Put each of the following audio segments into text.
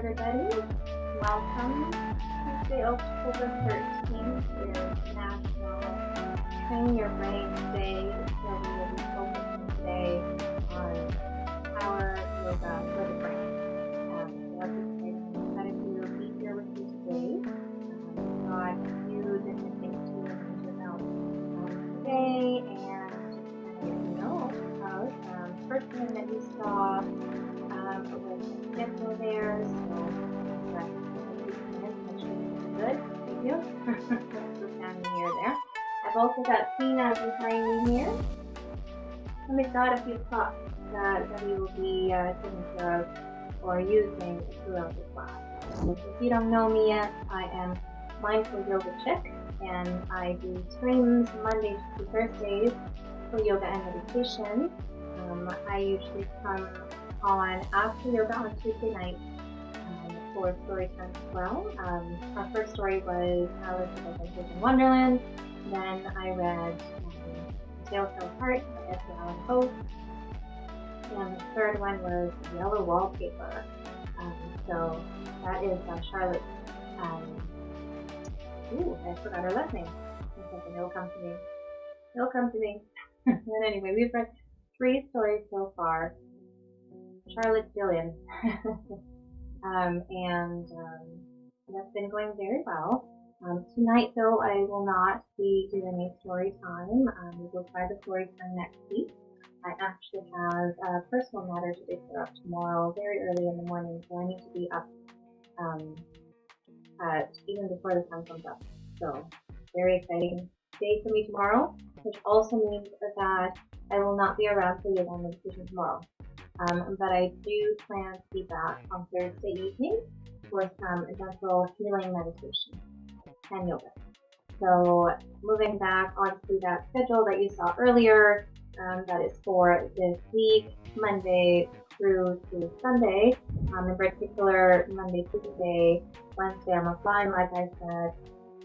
everybody. Welcome. Tuesday, October 13th is National Train Your Brain Day, so we will be focusing today on power yoga for the brain. That's exciting. I'm excited to be here with you today. Got a few different things to learn about today, and just kind of get to know about first thing that you saw was the schedule there, so good. Thank you. So standing here there. I've also got Tina behind me here. And we've got a few props that we will be taking care of or using throughout the class. If you don't know me yet, I am Mindful Yoga Chick, and I do streams Mondays to Thursdays for yoga and meditation. I usually come on after yoga on Tuesday nights for story time as well. Our first story was Alice in Wonderland Wonderland. Then I read Tales of Heart by Edgar Allan Poe. And the third one was Yellow Wallpaper. So that is Charlotte. I forgot her last name. It'll come to me. It'll come to me. But anyway, we've read 3 stories so far. Charlotte Gillian. And that's been going very well. Tonight, though, I will not be doing a story time. We will try the story time next week. I actually have a personal matter to take care of tomorrow, very early in the morning, so I need to be up even before the sun comes up. So, very exciting day for me tomorrow, which also means that I will not be around for yoga and meditation tomorrow. But I do plan to be back on Thursday evening for some gentle healing meditation and yoga. So moving back onto that schedule that you saw earlier, that is for this week, Monday through to Sunday. In particular, Monday, Tuesday, Wednesday I'm offline, like I said,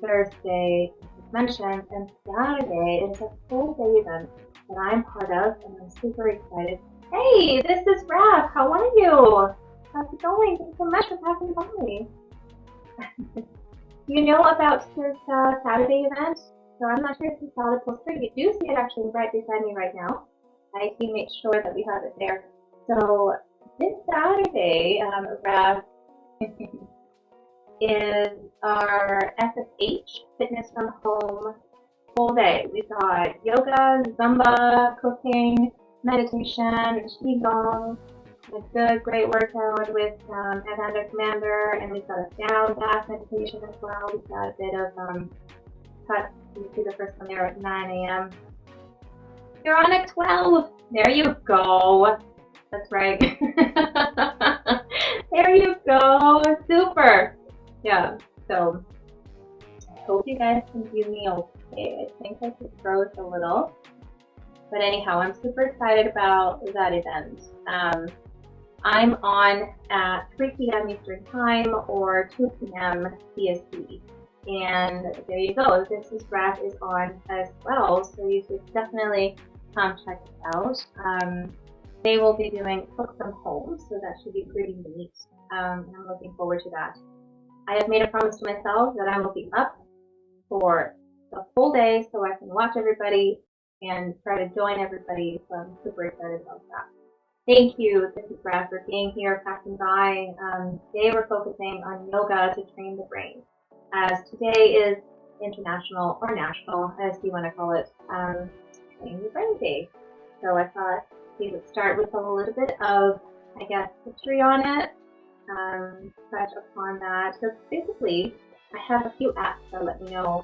Thursday, as mentioned, and Saturday is a full day event that I'm part of, and I'm super excited. Hey, this is Raph. How are you? How's it going? Thanks so much for passing by. You know about this Saturday event? So I'm not sure if you saw the poster. You do see it actually right beside me right now. I can make sure that we have it there. So this Saturday, Raph, is our SSH, Fitness from Home, full day. We've got yoga, Zumba, cooking, meditation, qigong, a good, great workout with Ananda Commander, and we've got a down bath meditation as well. We've got a bit of cut. You see the first one there at 9 a.m. You're on at 12. There you go. That's right. There you go. Super. Yeah. So I hope you guys can view me okay. I think I could froze a little. But anyhow, I'm super excited about that event. I'm on at 3 p.m. Eastern Time or 2 p.m. CST. And there you go. This is Raph is on as well, so you should definitely check it out. They will be doing Cook from Home, so that should be pretty neat. I'm looking forward to that. I have made a promise to myself that I will be up for the full day so I can watch everybody and try to join everybody, so I'm super excited about that. Thank you, this is Brad, for being here, passing by. Today we're focusing on yoga to train the brain, as today is International, or National, as you want to call it, Train the Brain Day. So I thought we would start with a little bit of, I guess, history on it, touch upon that. So basically, I have a few apps that let me know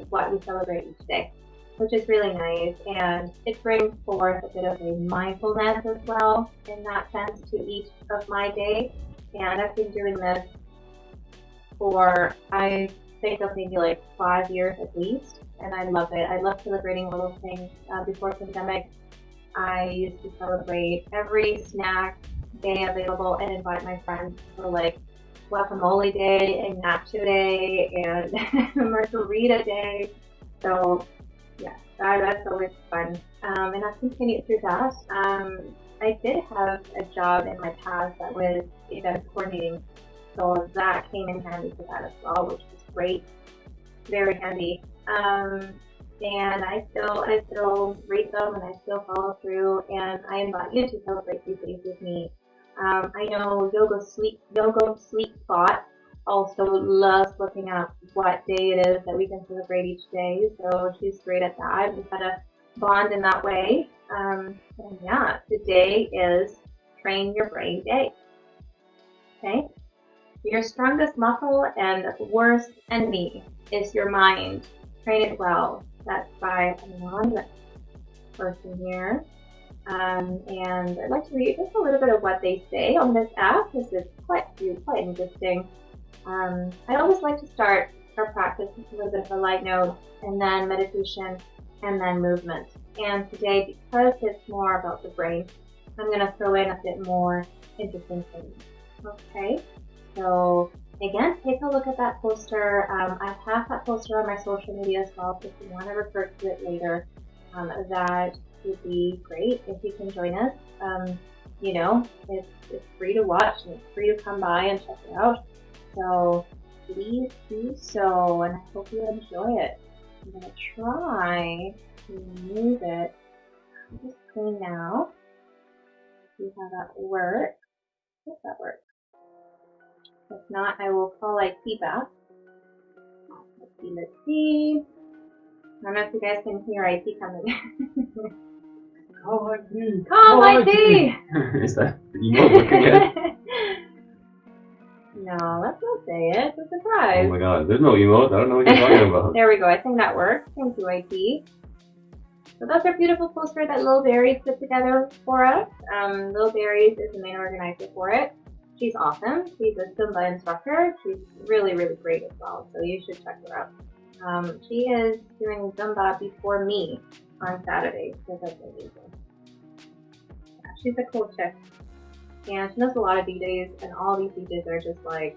what we celebrate each day, which is really nice, and it brings forth a bit of a mindfulness as well in that sense to each of my day. And I've been doing this for, I think of maybe like 5 years at least, and I love it. I love celebrating little things. Before pandemic, I used to celebrate every snack day available and invite my friends for like guacamole day and nacho day and margarita day. So yeah, that's always fun. And I've continued through that. I did have a job in my past that was event coordinating So that came in handy for that as well, which was great. Very handy. And I still rate them and I still follow through, and I invite you to celebrate these days with me. I know Yoga Sweet Spot also loves looking at what day it is that we can celebrate each day, so she's great at that. We've had a bond in that way. And yeah, today is Train Your Brain Day. Okay? Your strongest muscle and worst enemy is your mind. Train it well. That's by an anonymous person here. And I'd like to read just a little bit of what they say on this app. This is quite interesting. I always like to start our practice with a little bit of a light note, and then meditation, and then movement. And today, because it's more about the brain, I'm going to throw in a bit more interesting things. Okay, so again, take a look at that poster. I have that poster on my social media as well, so if you want to refer to it later, that would be great if you can join us. You know, it's free to watch and it's free to come by and check it out. So please do so, and I hope you enjoy it. I'm going to try to move it on the screen now. See how that works. If that works. If not, I will call IT back. Let's see. I don't know if you guys can hear IT coming. Call IT! Call IT! Is that the emote working yet? No, let's not say it. It's a surprise. Oh my god, there's no emote. I don't know what you're talking about. There we go. I think that works. Thank you, IT. So that's our beautiful poster that Lil Berries put together for us. Lil Berries is the main organizer for it. She's awesome. She's a Zumba instructor. She's really, really great as well, so you should check her out. She is doing Zumba before me on Saturday, so that's amazing. Yeah, she's a cool chick. And she does a lot of DJs, and all these DJs are just like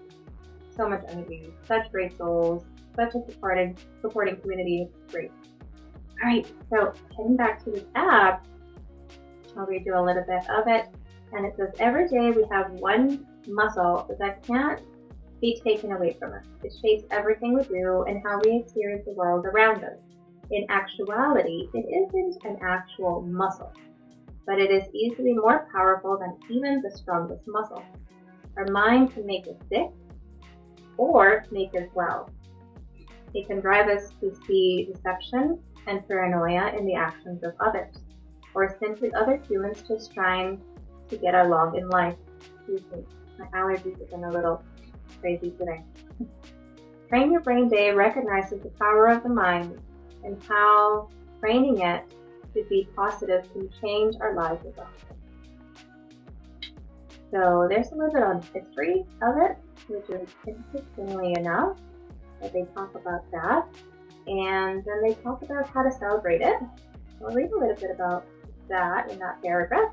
so much energy, such great souls, such a supporting community. Great. Alright, so heading back to this app, I'll read you a little bit of it. And it says, every day we have one muscle that can't be taken away from us. It shapes everything we do and how we experience the world around us. In actuality, it isn't an actual muscle, but it is easily more powerful than even the strongest muscle. Our mind can make us sick or make us well. It can drive us to see deception and paranoia in the actions of others, or simply other humans just trying to get along in life. Excuse me, my allergies have been a little crazy today. Train Your Brain Day recognizes the power of the mind and how training it to be positive can change our lives as well. So there's a little bit on history of it, which is interestingly enough that they talk about that, and then they talk about how to celebrate it. So I'll read a little bit about that in that paragraph.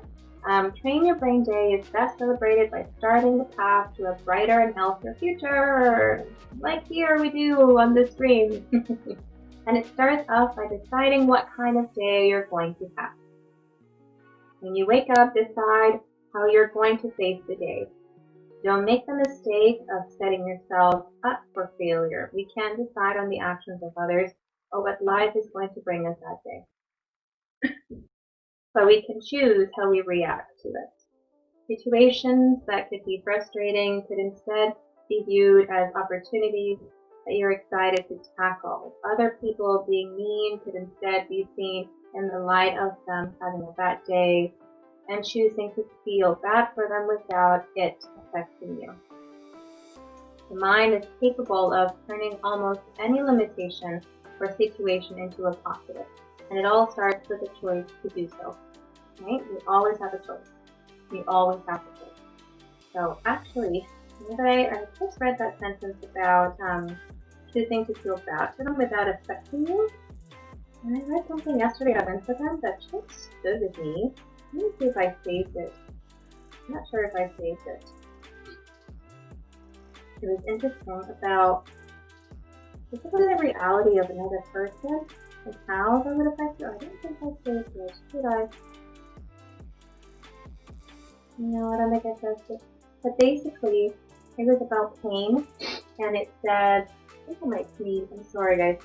Train Your Brain Day is best celebrated by starting the path to a brighter and healthier future, like here we do on the screen. And it starts off by deciding what kind of day you're going to have. When you wake up, decide how you're going to face the day. Don't make the mistake of setting yourself up for failure. We can't decide on the actions of others or what life is going to bring us that day. But we can choose how we react to it. Situations that could be frustrating could instead be viewed as opportunities that you're excited to tackle. Other people being mean could instead be seen in the light of them having a bad day and choosing to feel bad for them without it affecting you. The mind is capable of turning almost any limitation or situation into a positive, and it all starts with a choice to do so. Right? We always have a choice. We always have a choice. So actually, I just read that sentence about choosing to feel bad for them without affecting you. And I read something yesterday on Instagram that just stood with me. Let me see if I saved it. I'm not sure if I saved it. It was interesting about the reality of another person and how that would affect you. I don't think I saved it. Should I? No, I don't think I saved it. But basically, It was about pain, and it said, I think I might sneeze, I'm sorry guys.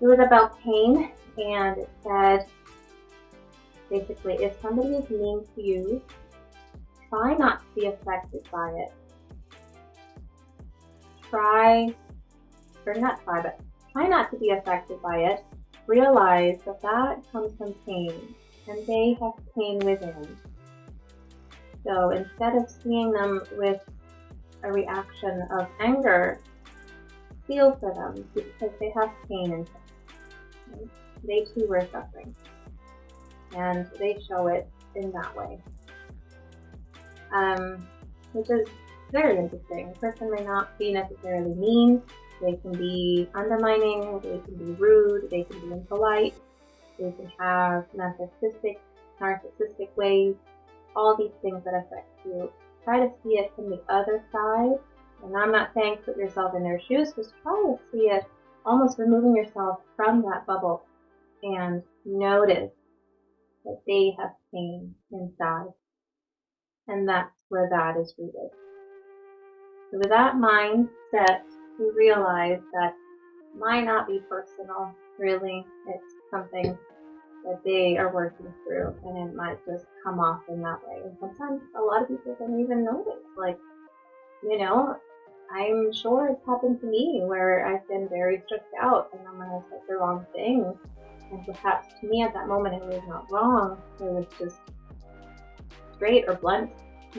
It was about pain, and it said, basically, if somebody is mean to you, try not to be affected by it. Try not to be affected by it. Realize that that comes from pain, and they have pain within. So instead of seeing them with a reaction of anger, feel for them because they have pain inside. They too were suffering, and they show it in that way, which is very interesting. A person may not be necessarily mean. They can be undermining, they can be rude, they can be impolite, they can have narcissistic ways, all these things that affect you. Try to see it from the other side, and I'm not saying put yourself in their shoes, just try to see it almost removing yourself from that bubble and notice that they have pain inside, and that's where that is rooted. So with that mindset, you realize that it might not be personal, really. It's something that they are working through, and it might just come off in that way. And sometimes a lot of people don't even notice. Like, you know, I'm sure it's happened to me where I've been very stressed out and I'm gonna say the wrong thing. And perhaps to me at that moment it was not wrong. It was just straight or blunt,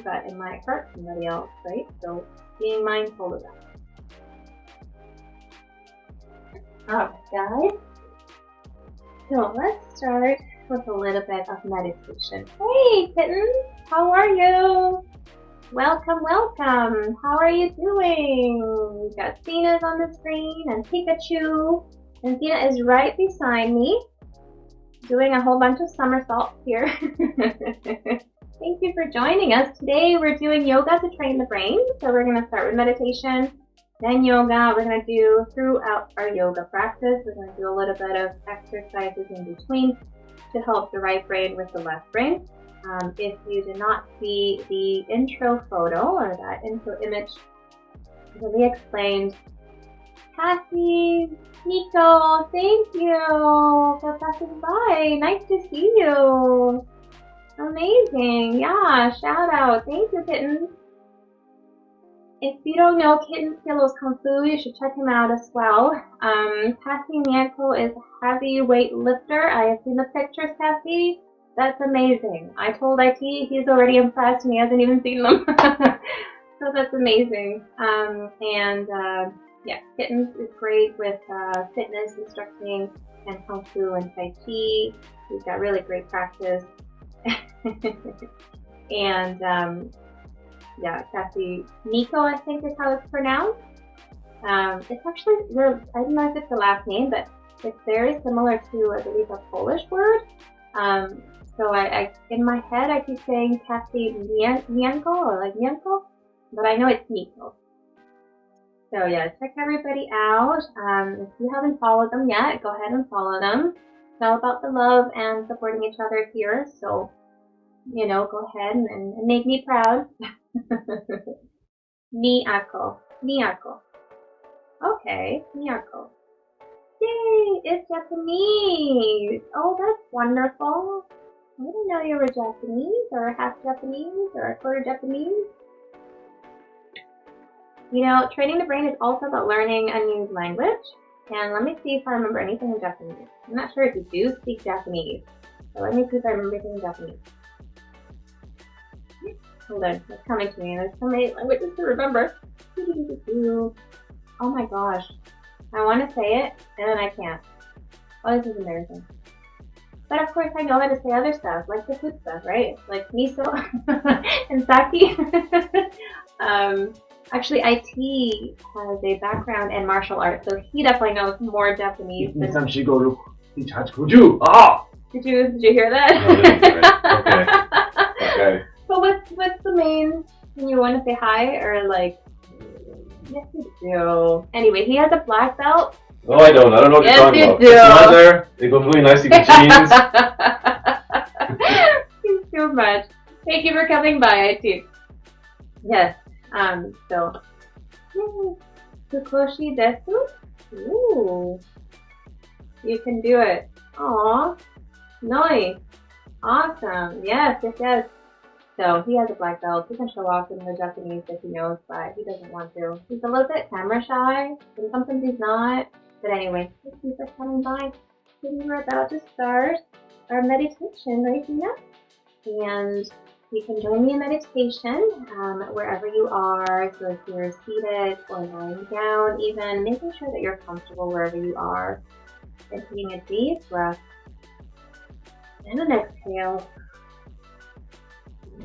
but it might hurt somebody else, right? So being mindful of that. Alright guys, so let's start with a little bit of meditation. Hey kittens, how are you? Welcome, welcome. How are you doing? We've got Cena's on the screen and Pikachu. And Cena is right beside me, doing a whole bunch of somersaults here. Thank you for joining us. Today we're doing yoga to train the brain. So we're going to start with meditation, then yoga. We're going to do throughout our yoga practice. We're going to do a little bit of exercises in between to help the right brain with the left brain. If you did not see the intro photo or that intro image, we explained. Cassie, Nico, thank you for passing by. Nice to see you. Amazing. Yeah, shout out. Thank you, kittens. If you don't know Kitten Skills Kung Fu, you should check him out as well. Cassie Nico is a heavyweight lifter. I have seen the pictures, Cassie. That's amazing. I told IT he's already impressed and he hasn't even seen them. So that's amazing. Yeah, Kittens is great with fitness, instructing, and Kung Fu and Tai Chi. He's got really great practice. And yeah, Cassie Nico, I think is how it's pronounced. It's actually, I don't know if it's the last name, but it's very similar to, I believe, a Polish word. So I in my head, I keep saying Cassie Nienko or like Nienko, but I know it's Nico. So yeah, check everybody out. If you haven't followed them yet, go ahead and follow them. It's all about the love and supporting each other here. So, you know, go ahead and make me proud. Miyako. Okay, Miyako. Yay, it's Japanese. Oh, that's wonderful. I didn't know you were Japanese or half Japanese or a quarter Japanese. You know, training the brain is also about learning a new language. And let me see if I remember anything in Japanese. I'm not sure if you do speak Japanese. So let me see if I remember anything in Japanese. Hold on, it's coming to me. There's so many languages to remember. Oh my gosh. I want to say it, and then I can't. Oh, this is embarrassing. But of course I know how to say other stuff, like the food stuff, right? Like miso and sake. Actually, IT has a background in martial arts, so he definitely knows more Japanese than... Did you hear that? No, okay. But what's the main... You want to say hi, or like... Yes, you do. Anyway, he has a black belt. No, I don't. I don't know what you're talking about. It's mother. It goes really nicely with jeans. Thanks so much. Thank you for coming by, IT. Yes. So Yay. Fukoshi desu? Ooh. You can do it. Aw. Nice. Awesome. Yes. So he has a black belt. He can show off in the Japanese if he knows, but he doesn't want to. He's a little bit camera shy, and sometimes he's not. But anyway, thank you for coming by. We were about to start our meditation right now. And you can join me in meditation wherever you are. So if you're seated or lying down, even making sure that you're comfortable wherever you are. And taking a deep breath and an exhale.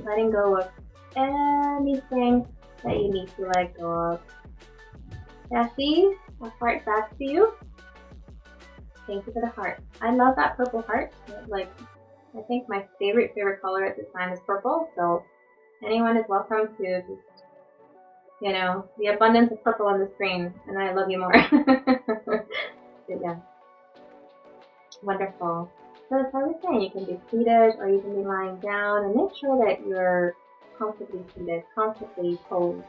Letting go of anything that you need to let go of. Jesse, a heart back to you. Thank you for the heart. I love that purple heart. Like, I think my favorite color at this time is purple. So anyone is welcome to just, the abundance of purple on the screen, and I love you more. But yeah, wonderful. So as I was saying, you can be seated or you can be lying down, and make sure that you're comfortably seated, comfortably posed.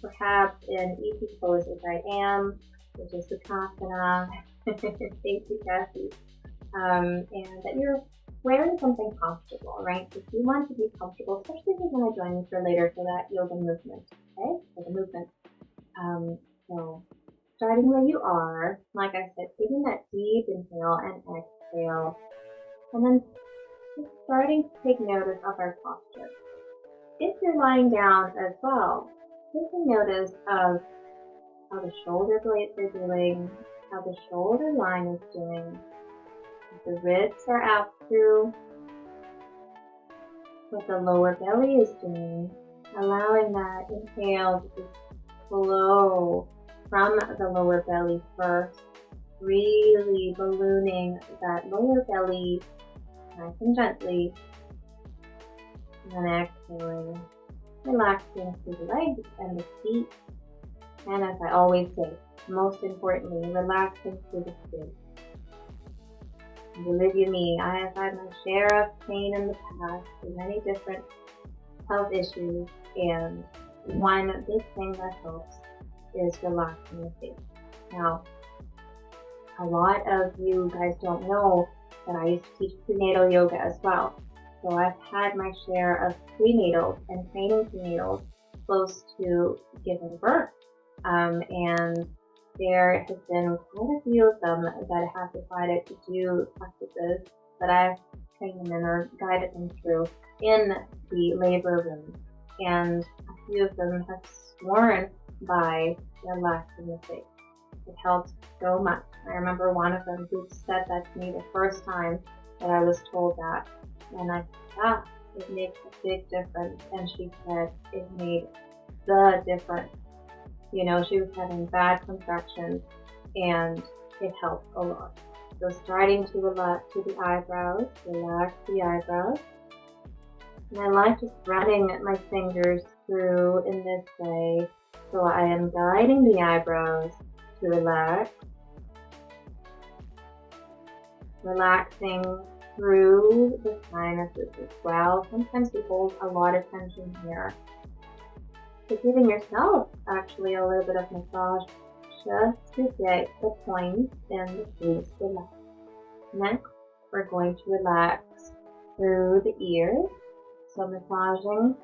Perhaps in easy pose as I am, which is Sukhasana. Thank you, Cassie. And that you're wearing something comfortable, right? If you want to be comfortable, especially if you're going to join me for later for that yoga movement, okay? For the movement. So starting where you are, like I said, taking that deep inhale and exhale. And then just starting to take notice of our posture. If you're lying down as well, taking notice of how the shoulder blades are doing, how the shoulder line is doing, if the ribs are out through, what the lower belly is doing, allowing that inhale to just flow from the lower belly first, really ballooning that lower belly nice and gently, and then exhaling, relaxing through the legs and the feet, and as I always say, most importantly, relaxing through the skin. Believe you me, I have had my share of pain in the past and many different health issues, and one big thing that helps is relaxing the face. Now, a lot of you guys don't know that I used to teach prenatal yoga as well. So I've had my share of prenatals and training prenatals close to giving birth. And there has been quite a few of them that have decided to do practices that I've trained them in or guided them through in the labor room. And a few of them have sworn by relaxing the face. It helps so much. I remember one of them who said that to me the first time that I was told that. And I said, it makes a big difference. And she said it made the difference. She was having bad contractions and it helped a lot. So starting to relax to the eyebrows, relax the eyebrows. And I like just running my fingers through in this way. So I am guiding the eyebrows to relax. Relaxing through the sinuses as well. Sometimes we hold a lot of tension here. So giving yourself actually a little bit of massage just to get the points and the face relaxed. Next, we're going to relax through the ears. So massaging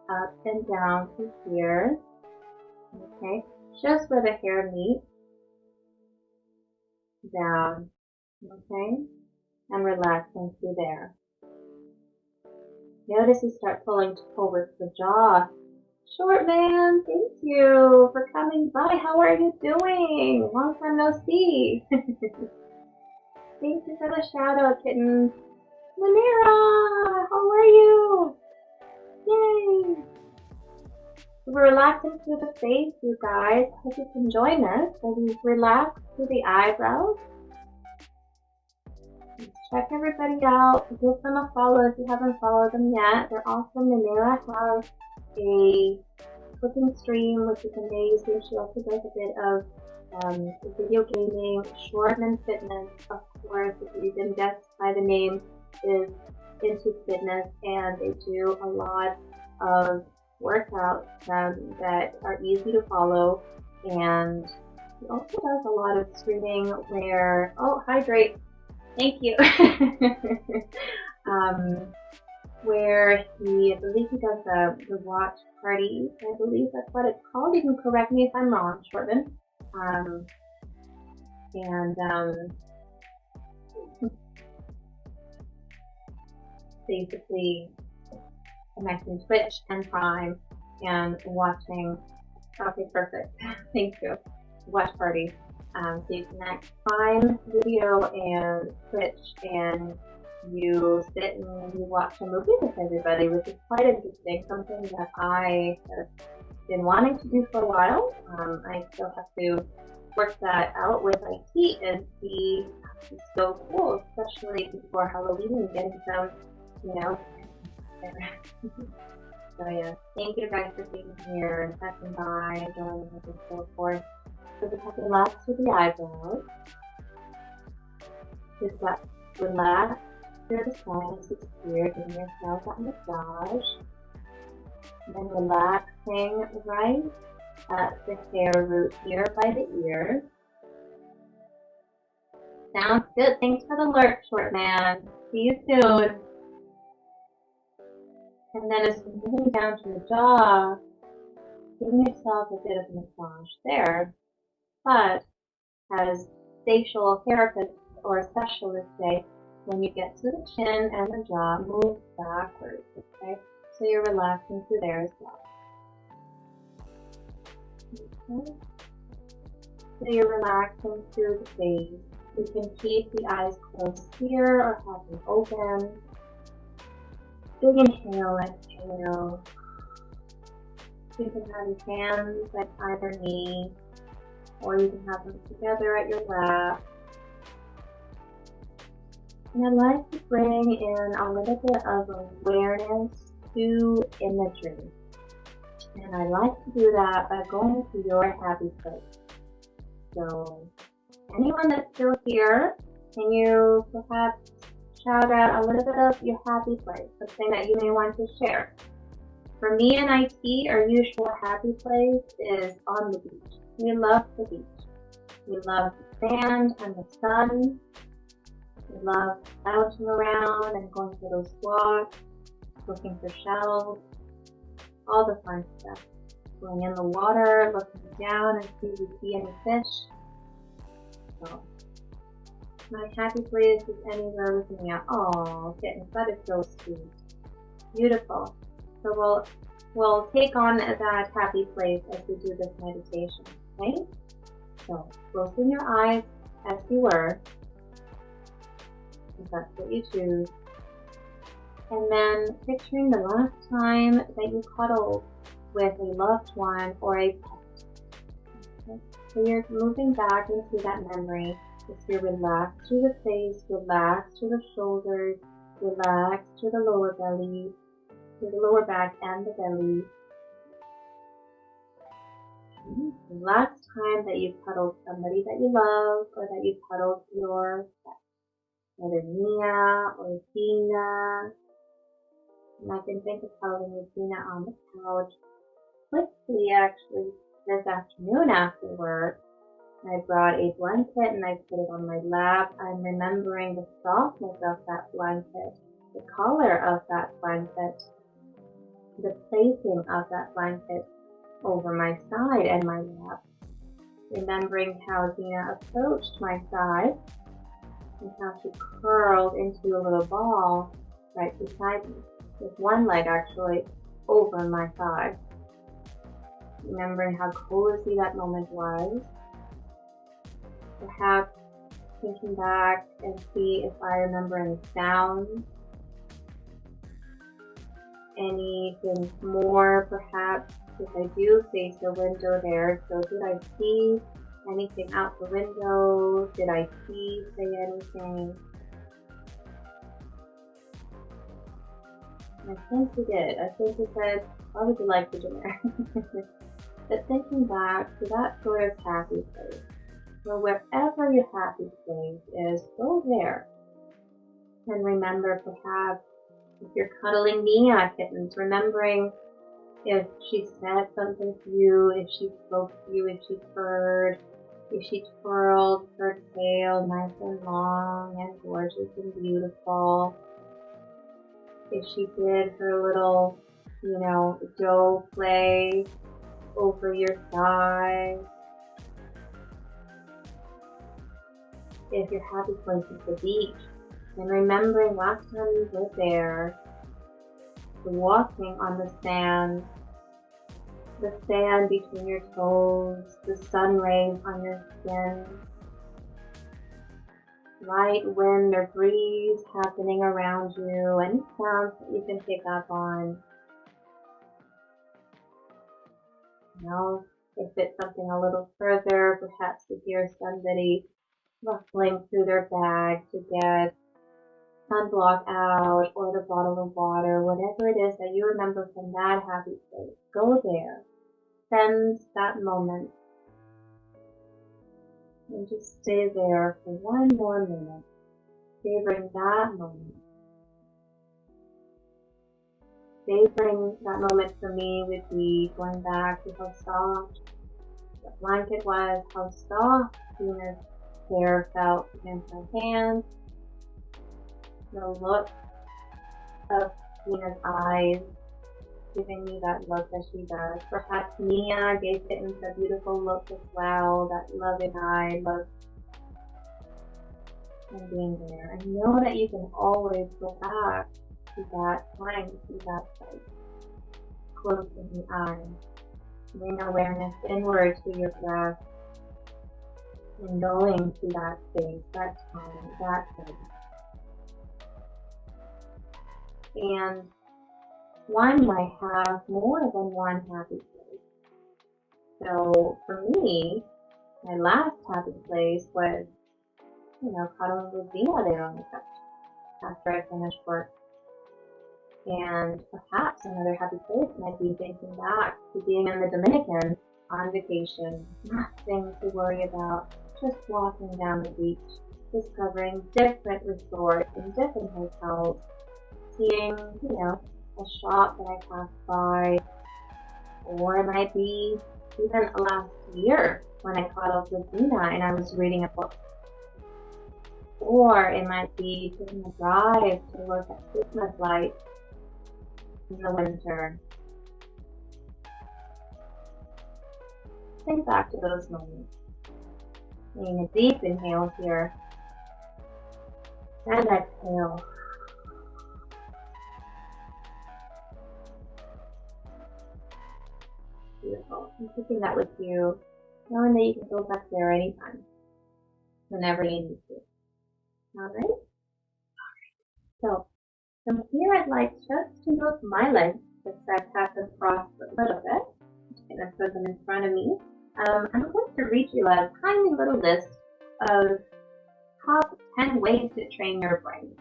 up and down to here. Okay, just where the hair meets. Down. Okay, and relaxing through there. Notice you start pulling towards the jaw. Short man, thank you for coming by. How are you doing? Long time no see. Thank you for the shout out, kittens. Manera, how are you? Yay! We're relaxing through the face, you guys. Hope you can join us as we relax through the eyebrows. Check everybody out. Give them a follow if you haven't followed them yet. They're awesome. Manera has a cooking stream, which is amazing. She also does a bit of video gaming. Shortman Fitness, of course, if you didn't guess by the name, is into fitness, and they do a lot of workouts that are easy to follow, and he also does a lot of streaming where, oh, hydrate, thank you, where I believe he does the watch parties, I believe that's what it's called, you can correct me if I'm wrong, Shortman, and basically connecting Twitch and Prime and watching. Okay, perfect. Thank you. Watch parties. So you connect Prime Video and Twitch, and you sit and you watch a movie with everybody, which is quite interesting. Something that I have been wanting to do for a while. I still have to work that out with IT and see. It's so cool, especially before Halloween and getting some, you know. So yeah, thank you guys for being here and passing by, joining us and so forth. So just have to relax with the eyebrows. Just relax through the sinus here, giving yourself that massage. And then relaxing right at the hair root here by the ear. Sounds good. Thanks for the alert, short man. See you soon. And then as we're moving down to the jaw, giving yourself a bit of massage there. But as facial therapists or specialists say, when you get to the chin and the jaw, move backwards, okay? So you're relaxing through there as well. Okay. So you're relaxing through the face. You can keep the eyes closed here or have them open. Big inhale, exhale. You can have your hands at either knee, or you can have them together at your lap. And I'd like to bring in a little bit of awareness to imagery. And I like to do that by going to your happy place. So, anyone that's still here, can you perhaps shout out a little bit of your happy place, something that you may want to share? For me and IT, our usual happy place is on the beach. We love the beach. We love the sand and the sun. We love bouncing around and going for those walks, looking for shells, all the fun stuff. Going in the water, looking down and see if we see any fish. So, my happy place is anywhere with me. Oh, kittens, that is so sweet. Beautiful. So we'll take on that happy place as we do this meditation, okay? So closing your eyes as you were, if that's what you choose. And then picturing the last time that you cuddled with a loved one or a pet. Okay? So you're moving back into that memory. As you relax through the face, relax through the shoulders, relax through the lower belly, through the lower back and the belly. The last time that you cuddled somebody that you love, or that you cuddled your pet, whether Mia or Gina. And I can think of cuddling with Gina on the couch quickly, actually, this afternoon afterwards. I brought a blanket and I put it on my lap. I'm remembering the softness of that blanket, the color of that blanket, the placing of that blanket over my side and my lap. Remembering how Dina approached my side and how she curled into a little ball right beside me, with one leg actually over my thigh. Remembering how cozy that moment was. Perhaps thinking back and see if I remember any sounds, anything more perhaps, if I do face a window there. So did I see anything out the window? Did I say anything? I think you did. I think you said, how would you like for dinner? But thinking back to that sort of happy place, so wherever your happy place is, go there. And remember, perhaps, if you're cuddling Mia kittens, remembering if she said something to you, if she spoke to you, if she purred, if she twirled her tail nice and long and gorgeous and beautiful, if she did her little, doe play over your thigh, if your happy place is the beach, and remembering last time you were there, walking on the sand between your toes, the sun rays on your skin, light wind or breeze happening around you, any sounds that you can pick up on. If it's something a little further, perhaps you hear somebody rustling through their bag to get sunblock out or the bottle of water, whatever it is that you remember from that happy place. Go there. Spend that moment. And just stay there for one more minute. Savoring that moment. Savoring that moment for me would be going back to how soft the blanket was, how soft Tina's hair felt against my hands, the look of Tina's eyes, giving me that look that she does. Perhaps Mia gave Kittens a beautiful look as well, that loving eye look, and being there. And know that you can always go back to that time, to that place, closing the eyes, bring awareness inward to your breath, and going to that space, that time, that place. And one might have more than one happy place. So for me, my last happy place was, cuddling with Zena there on the couch after I finished work. And perhaps another happy place might be thinking back to being in the Dominican on vacation, nothing to worry about, just walking down the beach, discovering different resorts and different hotels, seeing, a shop that I passed by, or it might be even last year when I cuddled with Zena and I was reading a book. Or it might be taking a drive to look at Christmas lights in the winter. Think back to those moments. Taking a deep inhale here and exhale. Beautiful. And keeping that with you, knowing that you can go back there anytime, whenever you need to. Alright? So, from here I'd like just to move my legs, just tap them across a little bit. Just gonna put them in front of me. I'm going to read you a tiny little list of top 10 ways to train your brain.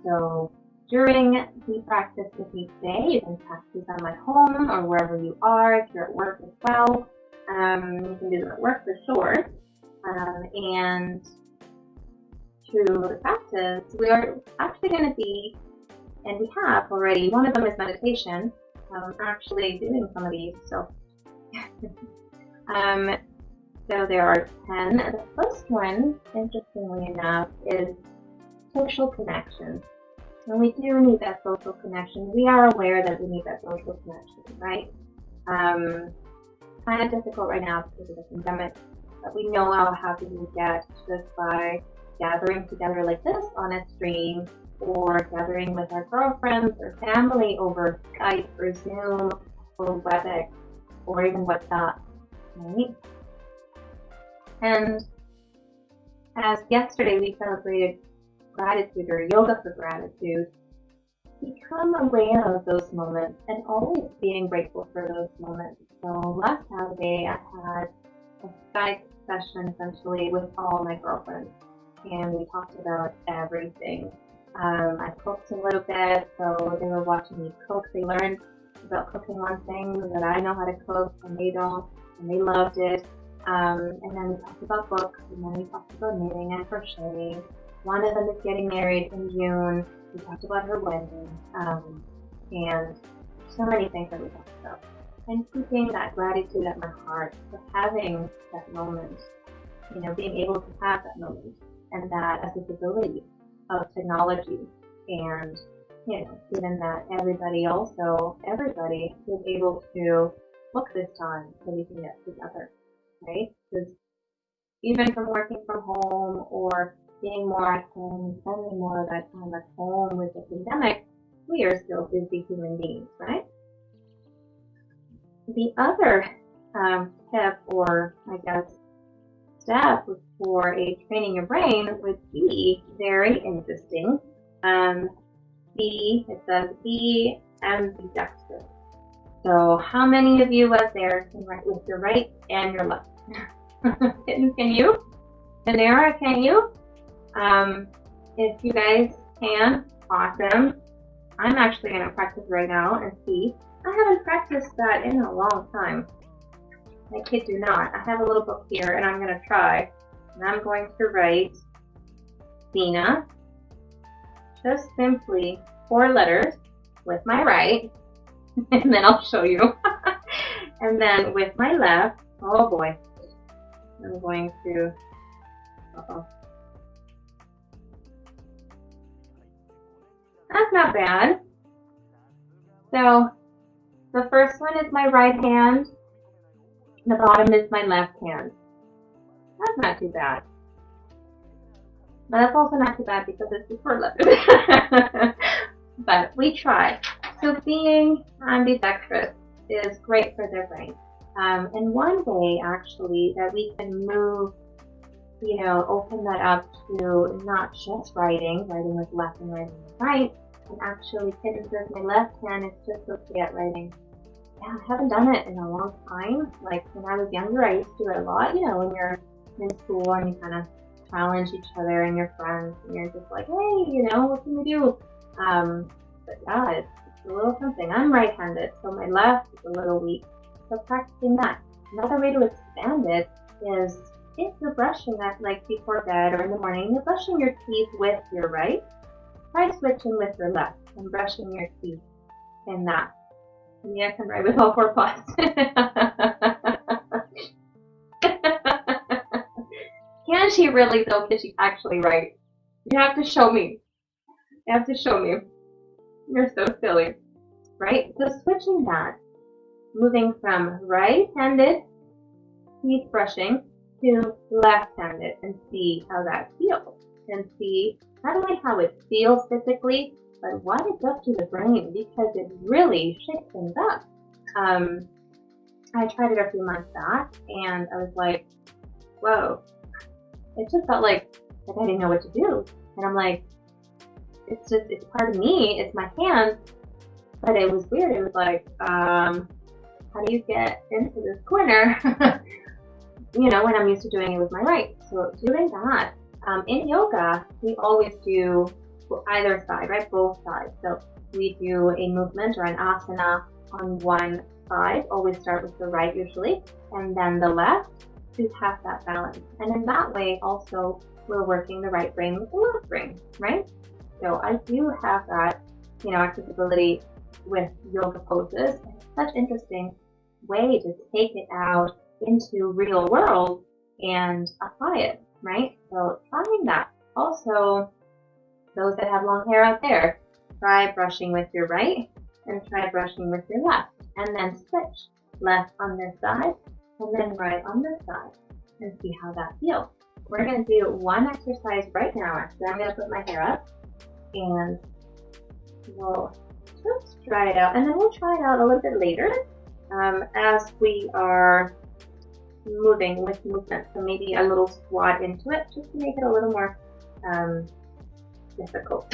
So, during the practice with each day, you can practice them at home or wherever you are, if you're at work as well. You can do them at work for sure. And to the practice, we are actually going to be, and we have already, one of them is meditation. Actually doing some of these, so so there are 10. The first one, interestingly enough, is social connection. And we do need that social connection. We are aware that we need that social connection, right? Kind of difficult right now because of the pandemic, but we know how happy we get just by gathering together like this on a stream, or gathering with our girlfriends or family over Skype or Zoom or WebEx or even WhatsApp, right? And as yesterday we celebrated gratitude or yoga for gratitude, become aware of those moments and always being grateful for those moments. So last Saturday I had a Skype session essentially with all my girlfriends, and we talked about everything. I cooked a little bit, so they were watching me cook. They learned about cooking on things that I know how to cook and they don't, and they loved it. And then we talked about books, and then we talked about knitting and crocheting. One of them is getting married in June. We talked about her wedding, and so many things that we talked about. and keeping that gratitude at my heart for having that moment, being able to have that moment and that accessibility of technology and, given that everybody is able to book this time so we can get together, right? Because even from working from home or being more at home, spending more of that time at home with the pandemic, we are still busy human beings, right? The other tip, or I guess step for training your brain would be very interesting. It says be ambidextrous. So how many of you out there can write with your right and your left? Can you? Tanera, can you? If you guys can, awesome. I'm actually going to practice right now and see. I haven't practiced that in a long time. I kid you not. I have a little book here and I'm going to try. And I'm going to write Dina, just simply 4 letters with my right, and then I'll show you. And then with my left, oh boy, I'm going to, That's not bad. So the first one is my right hand, the bottom is my left hand. That's not too bad. But that's also not too bad because it's the 4 letters. But we try. So being ambidextrous is great for their brain. And one way actually that we can move, open that up to not just writing with left and writing with right, and actually kittens with my left hand is just okay at writing. Yeah, I haven't done it in a long time. Like when I was younger, I used to do it a lot, when you're in school and you kind of challenge each other and your friends, and you're just like, hey, what can we do? But yeah, it's a little something. I'm right-handed, so my left is a little weak. So practicing that. Another way to expand it is if you're brushing that like before bed or in the morning, you're brushing your teeth with your right, try switching with your left and brushing your teeth in that. Maybe I can write with all 4 paws. Can she really though? Can she actually write? You have to show me. You have to show me. You're so silly. Right? So switching that, moving from right-handed teeth brushing to left-handed and see how that feels. And see not only how it feels physically, but what it does to the brain because it really shakes things up. I tried it a few months back and I was like, whoa. It just felt like I didn't know what to do. And I'm like, it's part of me, it's my hands. But it was weird. It was like, how do you get into this corner? When I'm used to doing it with my right. So doing that, in yoga, we always do either side, right? Both sides. So we do a movement or an asana on one side. Always start with the right usually, and then the left to have that balance. And in that way, also, we're working the right brain with the left brain, right? So I do have that, accessibility with yoga poses. Such interesting way to take it out into real world and apply it, right? So trying that. Also, those that have long hair out there, try brushing with your right and try brushing with your left, and then switch left on this side and then right on this side and see how that feels. We're going to do one exercise right now. Actually, I'm going to put my hair up and we'll just try it out, and then we'll try it out a little bit later as we are moving with movement. So maybe a little squat into it just to make it a little more difficult.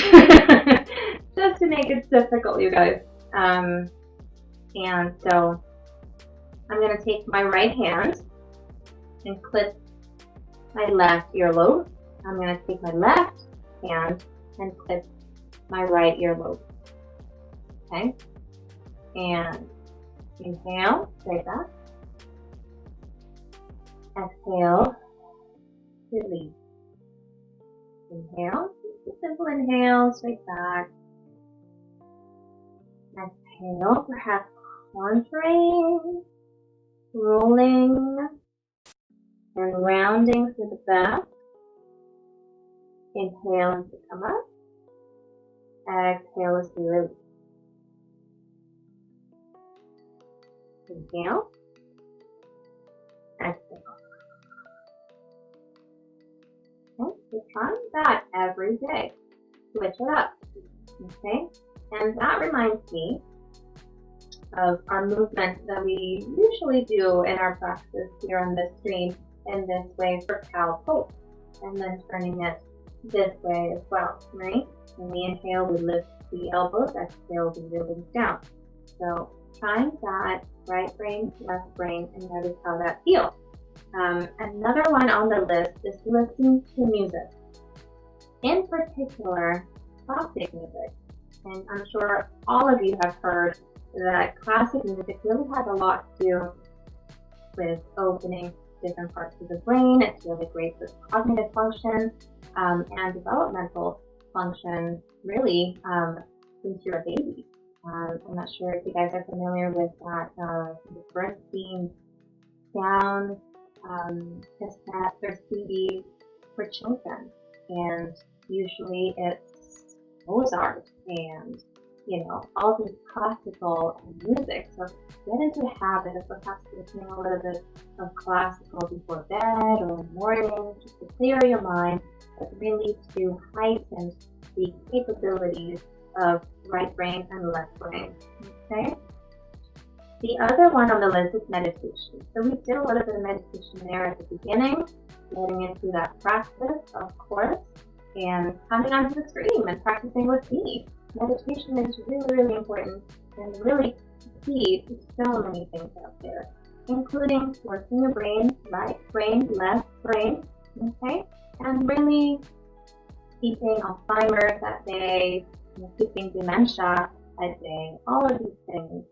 Just to make it difficult, you guys. And so I'm going to take my right hand and clip my left earlobe. I'm going to take my left hand and clip my right earlobe. Okay? And inhale, straight back. Exhale, release. Inhale, just a simple inhale, straight back. Exhale, perhaps contouring, rolling, and rounding through the back. Inhale to come up. Exhale as we release. Inhale. Exhale. Okay, so try that every day. Switch it up. Okay, and that reminds me of our movement that we usually do in our practice here on this stream in this way for cow pose, and then turning it this way as well, right? When we inhale, we lift the elbows, exhale, we release down. So trying that, right brain, left brain, and notice how that feels. Another one on the list is listening to music, in particular classic music. And I'm sure all of you have heard that classic music really has a lot to do with opening different parts of the brain. It's really great for cognitive function and developmental function, really, since you're a baby. I'm not sure if you guys are familiar with that Bernstein sound cassette or CD for children, and usually it's Mozart and all these classical music. So get into the habit of perhaps listening a little bit of classical before bed or in the morning, just to clear your mind, but really to heighten the capabilities of right brain and left brain. Okay. The other one on the list is meditation. So we did a little bit of meditation there at the beginning, getting into that practice, of course, and coming onto the stream and practicing with me. Meditation is really, really important and really key to so many things out there, including working your brain, right brain, left brain, okay, and really keeping Alzheimer's at bay, keeping dementia at bay. All of these things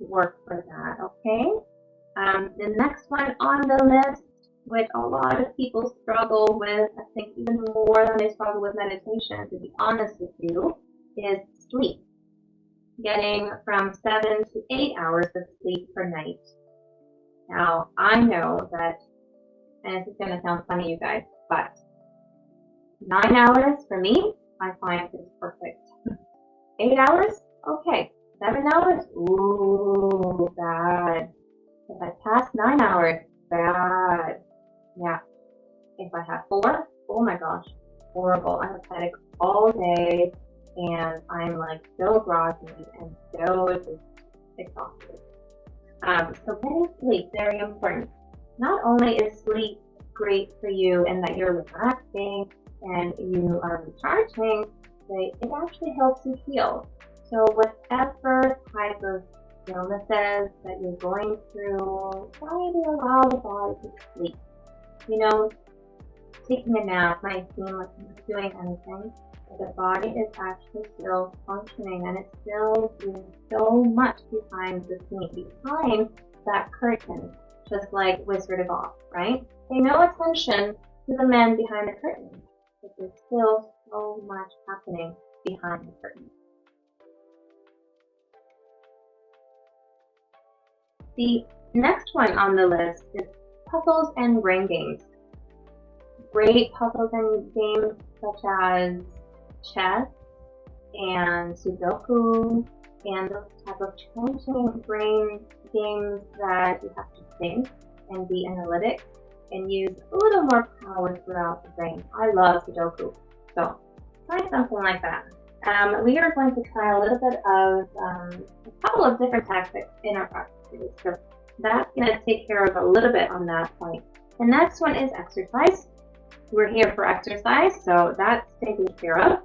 work for that, okay? The next one on the list, which a lot of people struggle with, I think even more than they struggle with meditation, to be honest with you, is sleep. Getting from 7 to 8 hours of sleep per night. Now, I know that, and this is going to sound funny, you guys, but 9 hours for me, I find is perfect. 8 hours? Okay. 7 hours? Ooh, bad. If I pass 9 hours, bad. Yeah. If I have 4, oh my gosh, horrible. I have headache all day, and I'm like so groggy and so exhausted. So getting sleep, very important. Not only is sleep great for you and that you're relaxing and you are recharging, but it actually helps you heal. So whatever type of illnesses that you're going through, try to allow the body to sleep. Taking a nap might seem like you're not doing anything, but the body is actually still functioning and it's still doing so much behind the scenes, behind that curtain, just like Wizard of Oz, right? Pay no attention to the men behind the curtain, but there's still so much happening behind the curtain. The next one on the list is puzzles and brain games. Great puzzles and games such as chess and Sudoku and those type of challenging brain games that you have to think and be analytic and use a little more power throughout the brain. I love Sudoku, so try something like that. We are going to try a little bit of a couple of different tactics in our practice. So that's going to take care of a little bit on that point. The next one is exercise. We're here for exercise, so that's taken care of.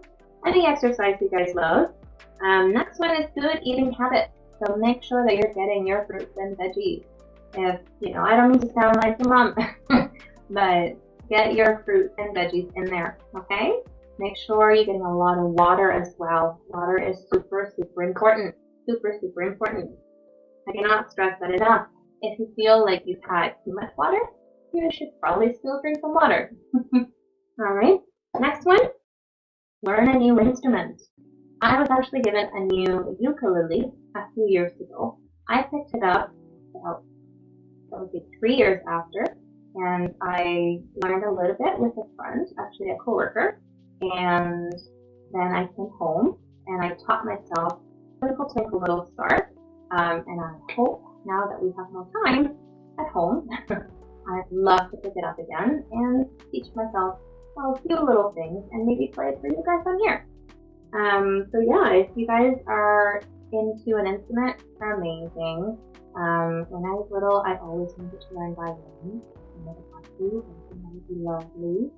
Any exercise you guys love. Next one is good eating habits. So make sure that you're getting your fruits and veggies. If, I don't mean to sound like your mom, but get your fruits and veggies in there, okay? Make sure you're getting a lot of water as well. Water is super, super important. Super, super important. I cannot stress that enough. If you feel like you've had too much water, you should probably still drink some water. Alright, next one. Learn a new instrument. I was actually given a new ukulele a few years ago, I picked it up about, that would be 3 years after, and I learned a little bit with a friend, actually a coworker, and then I came home and I taught myself Twinkle Twinkle Little Star, and I hope now that we have more time at home, I'd love to pick it up again and teach myself a few little things and maybe play it for you guys on here. So yeah, if you guys are into an instrument, are amazing. When I was little, I always wanted to learn violin. I never got to, but that would be lovely.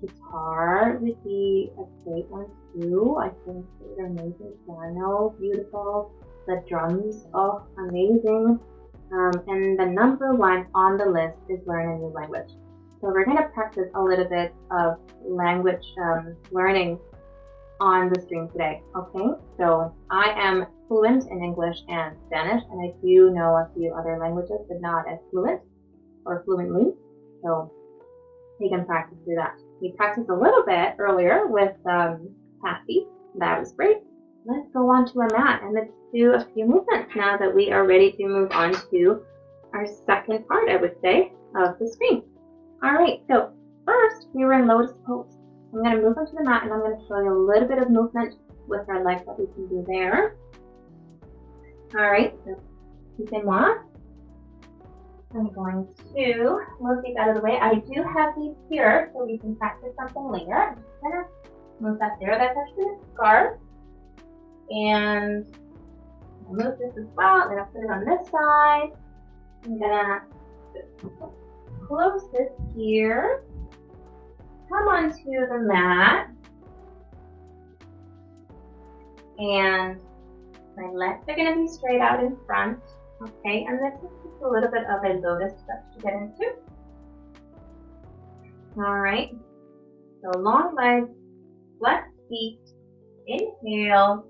Guitar would be a great one too. I think they're amazing. Piano, beautiful. The drums, oh, amazing. And the number one on the list is learn a new language. So we're going to practice a little bit of language learning on the stream today, okay? So I am fluent in English and Spanish, and I do know a few other languages, but not as fluent or fluently. So we can practice through that. We practiced a little bit earlier with Passy. That was great. Let's go on to our mat and let's do a few movements now that we are ready to move on to our second part, I would say, of the screen. All right, so first we were in lotus pose. I'm going to move onto the mat and I'm going to show you a little bit of movement with our legs that we can do there. All right, so suivez-moi. I'm going to move these out of the way. I do have these here so we can practice something later. I'm just going to move that there. That's actually a scarf. And I'll move this as well. I'm going to put it on this side. I'm going to close this here. Come onto the mat. And my legs are going to be straight out in front. Okay, and this is just a little bit of a lotus stretch to get into. Alright, so long legs, flexed feet, inhale,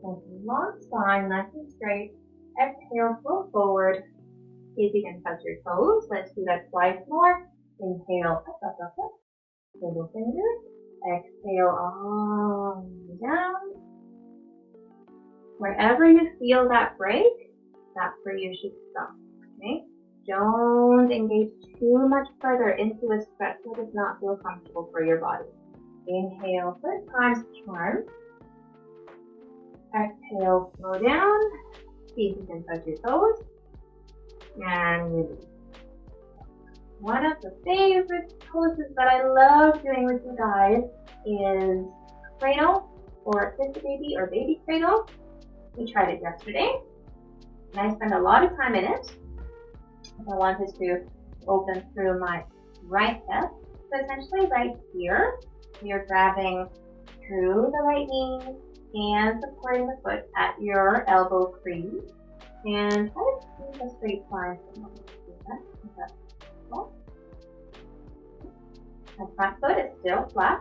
long spine, nice and straight. Exhale, flow forward. See if you can touch your toes. Let's do that twice more. Inhale, up. Little fingers. Exhale, all the way down. Wherever you feel that break, that's where you should stop, okay? Don't engage too much further into a stretch that does not feel comfortable for your body. Inhale, 3 times charm. Exhale, slow down. See if you can touch your toes. And release. One of the favorite poses that I love doing with you guys is cradle or kiss the baby or baby cradle. We tried it yesterday. And I spent a lot of time in it. I wanted to open through my right hip. So essentially right here, you're grabbing through the right knee and supporting the foot at your elbow crease. And try to keep a straight line for a moment. My front foot is still flat.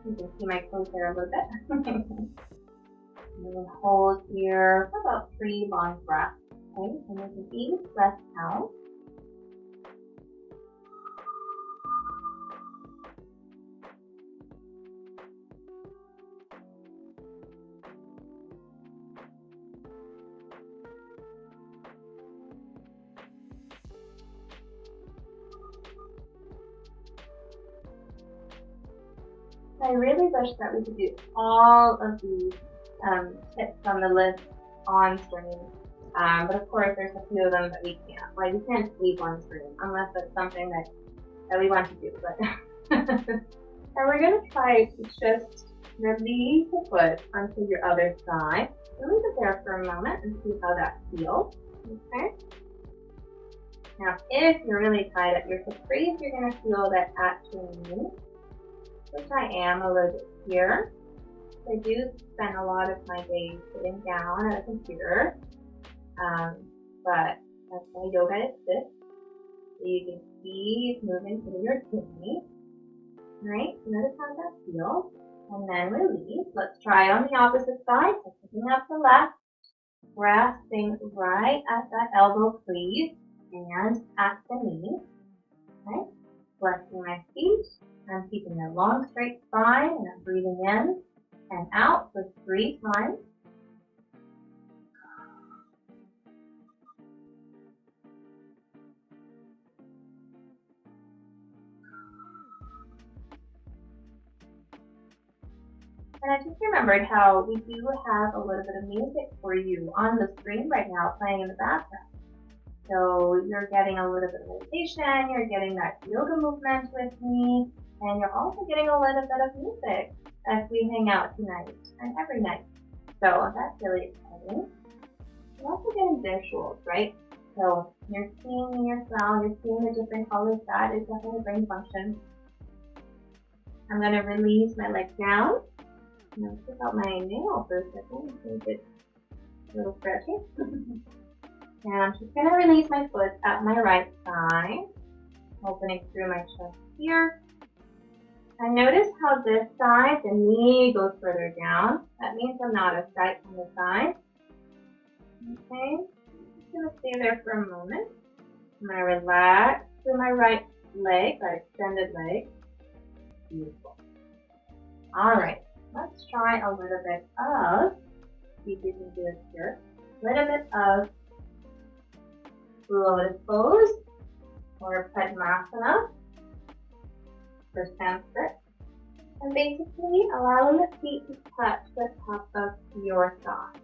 You can see my toes there a little bit. And then hold here for about 3 long breaths. Okay, and you can ease breath out. I really wish that we could do all of these tips on the list on stream. But of course, there's a few of them that we can't. Like, we can't sleep on stream unless it's something that we want to do. But and we're going to try to just release the foot onto your other side. So leave it there for a moment and see how that feels. Okay. Now, if you're really tight at your hip crease, you're going to feel that at your knee, which I am a little bit here. I do spend a lot of my days sitting down at a computer, but that's why yoga is this. So you can see moving through your kidney. Alright, notice how that feels. And then release. Let's try on the opposite side. So picking up the left, grasping right at that elbow crease and at the knee. Okay, flexing my feet. I'm keeping a long straight spine and I'm breathing in and out for 3 times. And I just remembered how we do have a little bit of music for you on the screen right now playing in the background. So you're getting a little bit of meditation, you're getting that yoga movement with me, and you're also getting a little bit of music as we hang out tonight and every night. So that's really exciting. You're also getting visuals, right? So you're seeing in your sound, you're seeing the different colors. That is definitely brain function. I'm going to release my leg down. I'm going to pick out my nail for a second. Make it a little stretchy. And I'm just going to release my foot at my right side, opening through my chest here. And notice how this side, the knee goes further down. That means I'm not as tight on the side. Okay, I'm just going to stay there for a moment. I'm going to relax through my right leg, that extended leg. Beautiful. Alright, let's try a little bit of, see if we can do it here, a little bit of lotus pose or Padmasana for Sanskrit. And basically allowing the feet to touch the top of your thigh.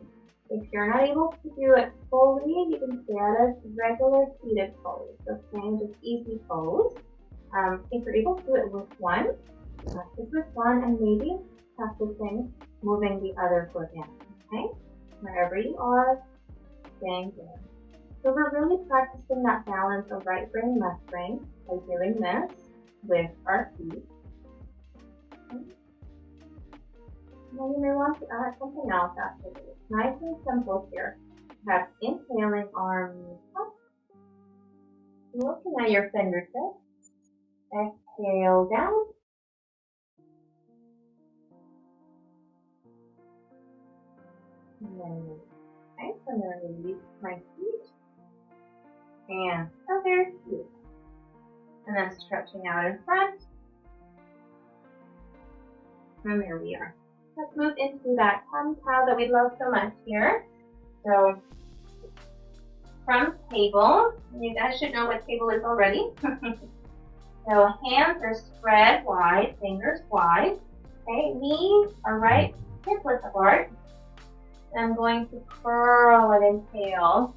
If you're not able to do it fully, you can get a regular seated pose. Okay, just easy pose. If you're able to do it with one, practice with one and maybe practicing moving the other foot in. Okay, wherever you are, staying there. So we're really practicing that balance of right brain, left brain by doing this with our feet. Okay. Now you may want to add something else after this. Nice and simple here. Have inhaling arms up. Looking at your fingertips. Exhale down. And then nice. I'm going to release my feet. And other feet. And then stretching out in front. And there we are. Let's move into that cat-cow that we love so much here. So, from table, you guys should know what table is already. So, hands are spread wide, fingers wide. Okay, knees are right hip width apart. And I'm going to curl and inhale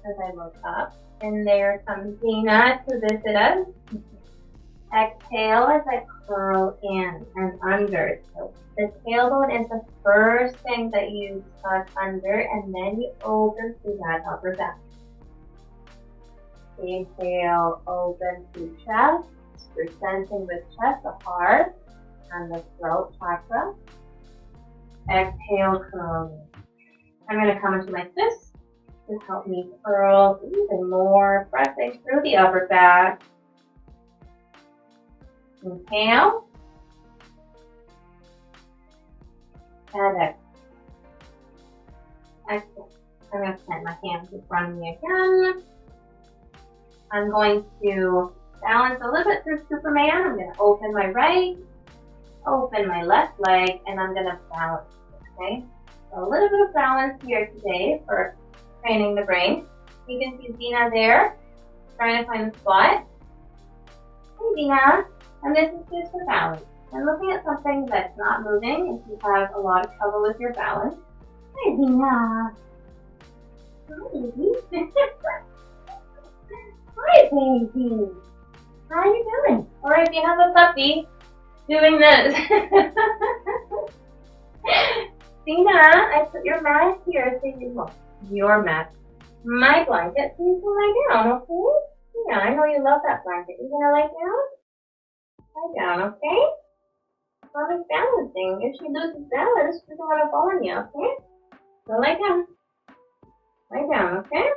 as I look up. And there comes Dina to visit us. Exhale as I curl in and under. So the tailbone is the first thing that you tuck under, and then you open through that upper back. Inhale, open through chest. You're sensing the chest, the heart, and the throat chakra. Exhale, curl. I'm going to come into my fist to help me curl even more, pressing through the upper back. Inhale. And exhale. Exhale. I'm going to plant my hands in front of me again. I'm going to balance a little bit through Superman. I'm going to open my right, open my left leg, and I'm going to balance. Okay? So a little bit of balance here today for training the brain. You can see Dina there, trying to find the spot. Hey Dina. And this is just for balance. And looking at something that's not moving, if you have a lot of trouble with your balance. Hi, Dina. Hi, baby. Hi, baby. How are you doing? Or if you have a puppy, doing this. Dina, I put your mat here so you look. Your mat. My blanket, so you can lie down, okay? Yeah, I know you love that blanket. You gonna lie down? Lie down, okay? Mommy's balancing. If she loses balance, she's gonna fall on you, okay? So lie down. Lie down, okay?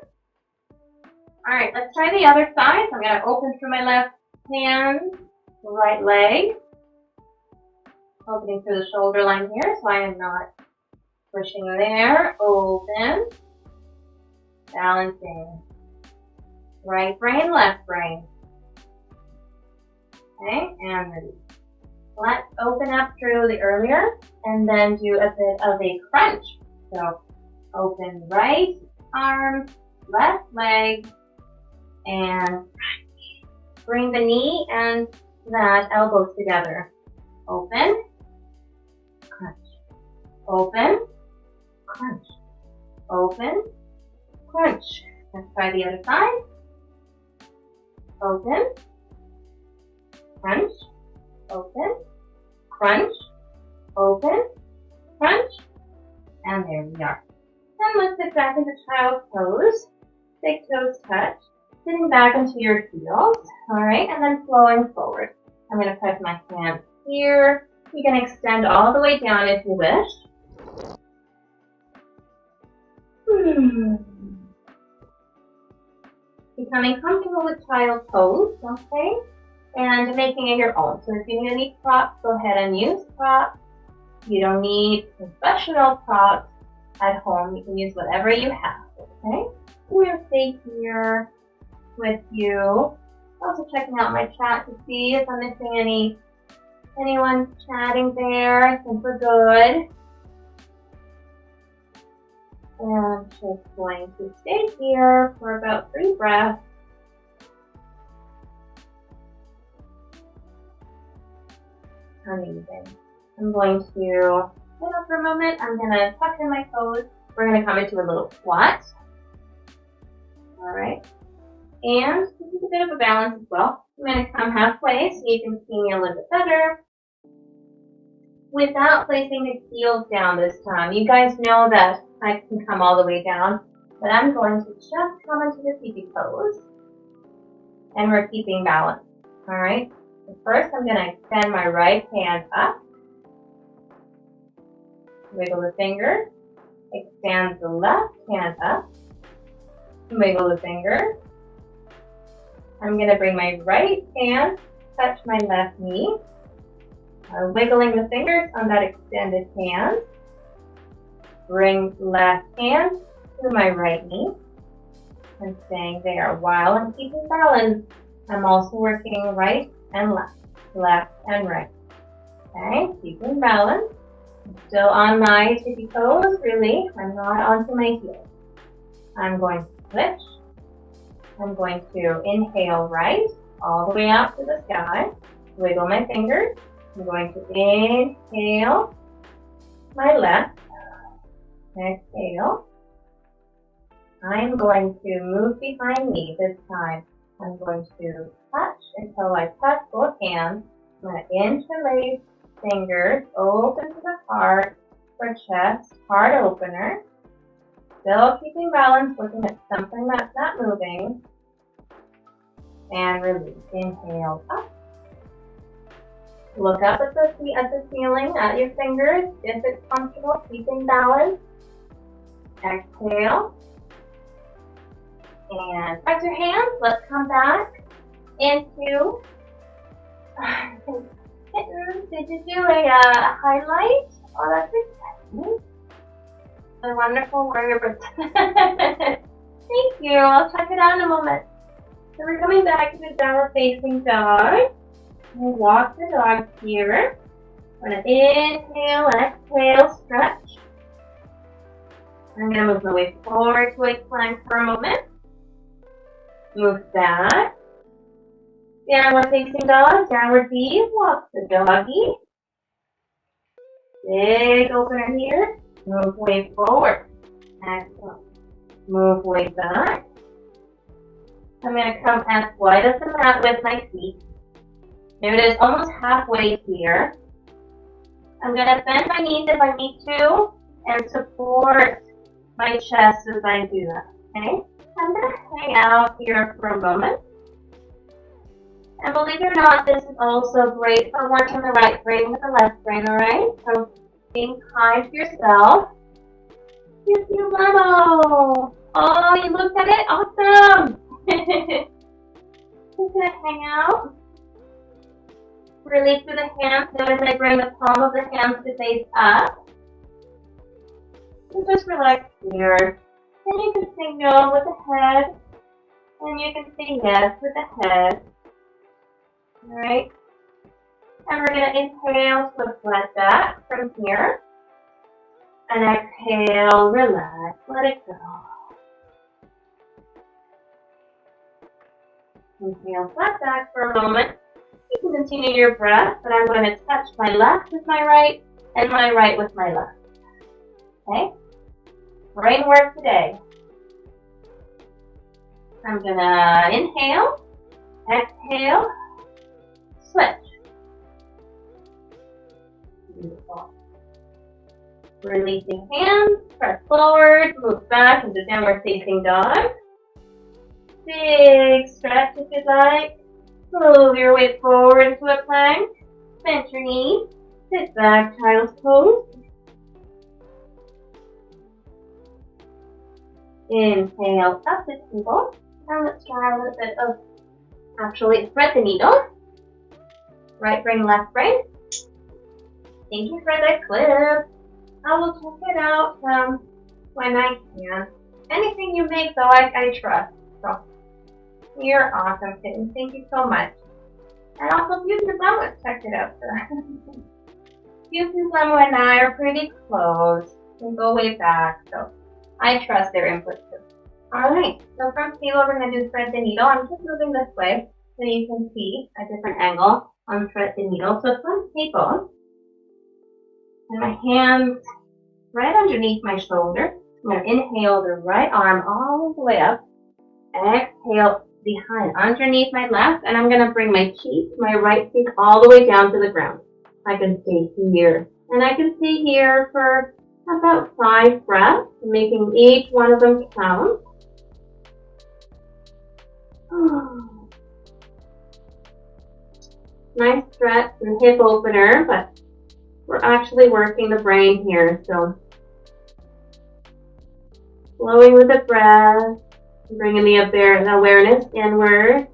Alright, let's try the other side. So I'm gonna open through my left hand, the right leg. Opening through the shoulder line here, so I am not pushing there. Open. Balancing. Right brain, left brain. Okay, and release. Let's open up through the earlier and then do a bit of a crunch. So open right arm, left leg, and bring the knee and that elbows together. Open, crunch. open, crunch, open, crunch. Let's try the other side. Open, crunch, open, crunch, open, crunch, and there we are. Then let's sit back into child's pose. Big toes touch, sitting back into your heels, alright, and then flowing forward. I'm going to press my hands here. You can extend all the way down if you wish. Becoming comfortable with child pose, okay? And making it your own. So if you need any props, go ahead and use props. You don't need professional props at home. You can use whatever you have, okay? We'll stay here with you. Also checking out my chat to see if I'm missing anyone chatting there. I think we're good. And just going to stay here for about 3 breaths. Amazing. I'm going to sit up for a moment. I'm going to tuck in my toes. We're going to come into a little squat. Alright. And this is a bit of a balance as well. I'm going to come halfway so you can see me a little bit better. Without placing the heels down this time. You guys know that I can come all the way down, but I'm going to just come into the teepee pose. And we're keeping balance. Alright? So first I'm going to extend my right hand up. Wiggle the finger. Extend the left hand up. Wiggle the finger. I'm going to bring my right hand, touch my left knee. Wiggling the fingers on that extended hand. Bring left hand to my right knee. And staying there. While I'm keeping balance, I'm also working right and left and right. Okay, keeping balance. I'm still on my tippy toes, really. I'm not onto my heels. I'm going to switch. I'm going to inhale right, all the way out to the sky. Wiggle my fingers. I'm going to inhale my left. Exhale. I'm going to move behind me this time. I'm going to touch until I touch both hands. I'm going to interlace fingers, open to the heart for chest, heart opener. Still keeping balance, looking at something that's not moving. And release. Inhale up. Look up at the ceiling, at your fingers, if it's comfortable, keeping balance. Exhale. And press your hands. Let's come back into kittens. Did you do a highlight? Oh, that's exciting. A wonderful warrior bird. Thank you. I'll check it out in a moment. So we're coming back to the downward facing dog. We'll walk the dog here. I'm going to inhale and exhale, stretch. I'm going to move my way forward to a plank for a moment. Move back. Downward facing dog, downward V, walk the doggy. Big opener here. Move way forward. Excellent. Move way back. I'm going to come as wide as the mat with my feet. There it is, almost halfway here. I'm going to bend my knees if I need to and support my chest as I do that. Okay? I'm going to hang out here for a moment. And believe it or not, this is also great for working the right brain with the left brain, alright? So being kind to yourself. Give you Lemo! Oh, you looked at it? Awesome! Just gonna hang out. Release through the hands. Notice I bring the palm of the hands to face up. And just relax here. And you can say no with the head. And you can say yes with the head. Alright. And we're going to inhale to a flat back from here. And exhale, relax, let it go. Inhale, flat back for a moment. You can continue your breath, but I'm going to touch my left with my right and my right with my left. Okay? Brain work today. I'm gonna inhale, exhale, switch. Beautiful. Releasing hands, press forward, move back into downward facing dog. Big stretch if you'd like. Move your weight forward into a plank. Bend your knees. Sit back, child's pose. Inhale up the table. Now let's try a little bit of, actually, thread the needle. Right brain, left brain. Thank you for the clip. I will check it out when I can. Anything you make, though, I trust. So, you're awesome, kitten. Thank you so much. And also, Fusion Lemon, check it out, sir. Fusion Lemon and I are pretty close. We go way back, so I trust their input too. Alright, so from table, we're going to do thread the needle. I'm just moving this way so you can see a different angle on thread the needle. So from table, and my hands right underneath my shoulder. I'm going to inhale the right arm all the way up. Exhale behind, underneath my left, and I'm going to bring my cheek, my right cheek, all the way down to the ground. I can stay here, and I can stay here for about 5 breaths, making each one of them count. Nice stretch and hip opener, but we're actually working the brain here, so flowing with the breath. Bringing the awareness inward.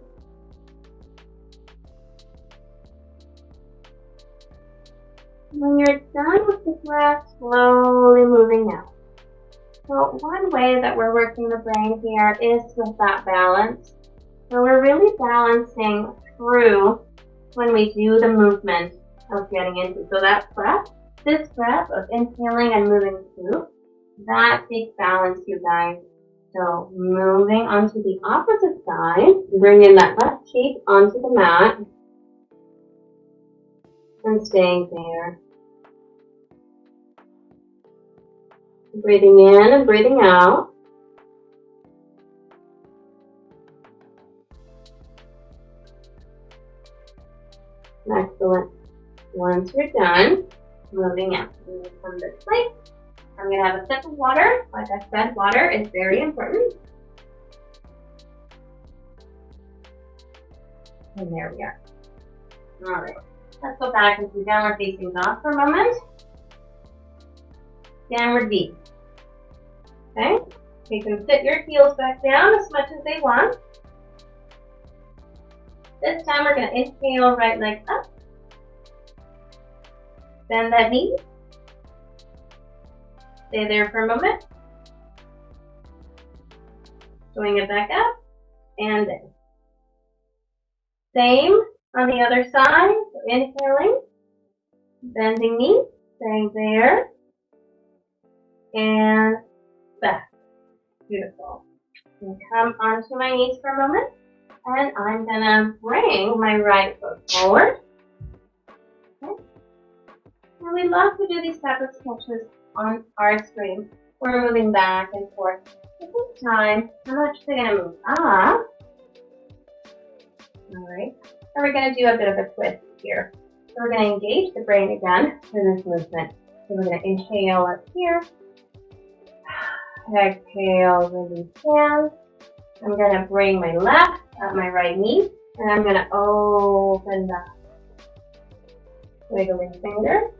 When you're done with the breath, slowly moving out. So one way that we're working the brain here is with that balance. So we're really balancing through when we do the movement of getting into. So that breath, this breath of inhaling and moving through, that takes balance, you guys. So moving onto the opposite side, bringing that left cheek onto the mat and staying there. Breathing in and breathing out. Excellent. Once you're done, moving out. From this place. I'm going to have a sip of water. Like I said, water is very important. And there we are. Alright, let's go back into downward facing dog for a moment. Downward V. Okay, you can sit your heels back down as much as they want. This time we're going to inhale, right leg up. Bend that knee. Stay there for a moment. Swing it back up and in. Same on the other side. So inhaling, bending knee, staying there, and back. Beautiful. And come onto my knees for a moment, and I'm gonna bring my right foot forward. Okay. And we love to do these type of stretches on our screen. We're moving back and forth. At this time, I'm actually going to move up. Alright. And we're going to do a bit of a twist here. So we're going to engage the brain again for this movement. So we're going to inhale up here. Exhale, release hands. I'm going to bring my left up my right knee. And I'm going to open up. Wiggling fingers.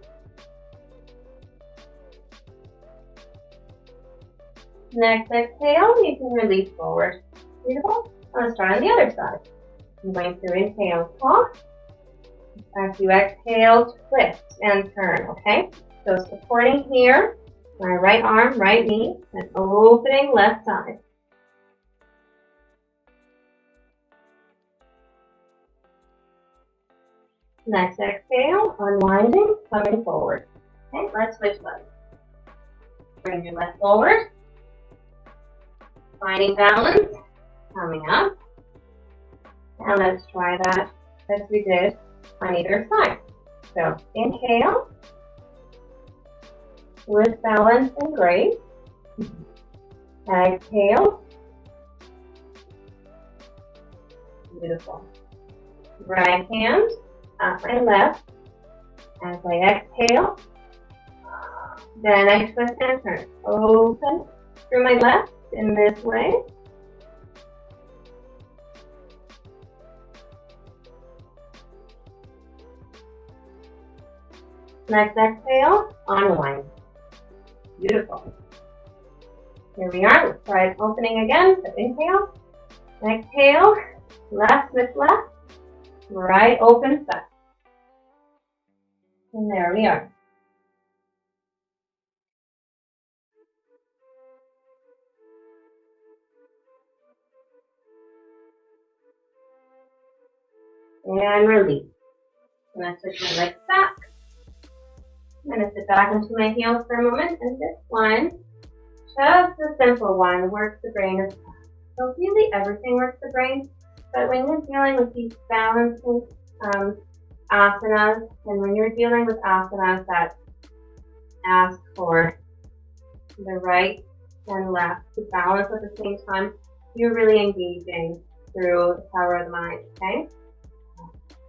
Next exhale, you can release forward. Beautiful. Let's try on the other side. I'm going to inhale, talk. As you exhale, twist and turn, okay? So supporting here, my right arm, right knee, and opening left side. Next exhale, unwinding, coming forward. Okay, let's switch legs. Bring your left forward. Finding balance, coming up. Now let's try that as we did on either side. So inhale, with balance and grace. Exhale. Beautiful. Right hand at my left as I exhale. Then I twist and turn. Open through my left in this way. Next exhale, unwind. Beautiful. Here we are. Let's try opening again. So inhale, exhale, left with left, right open side. And there we are. And release. I'm going to switch my legs back. I'm going to sit back into my heels for a moment. And this one, just a simple one, works the brain as well. So really everything works the brain. But when you're dealing with these balancing asanas, and when you're dealing with asanas that ask for the right and left to balance at the same time, you're really engaging through the power of the mind, okay?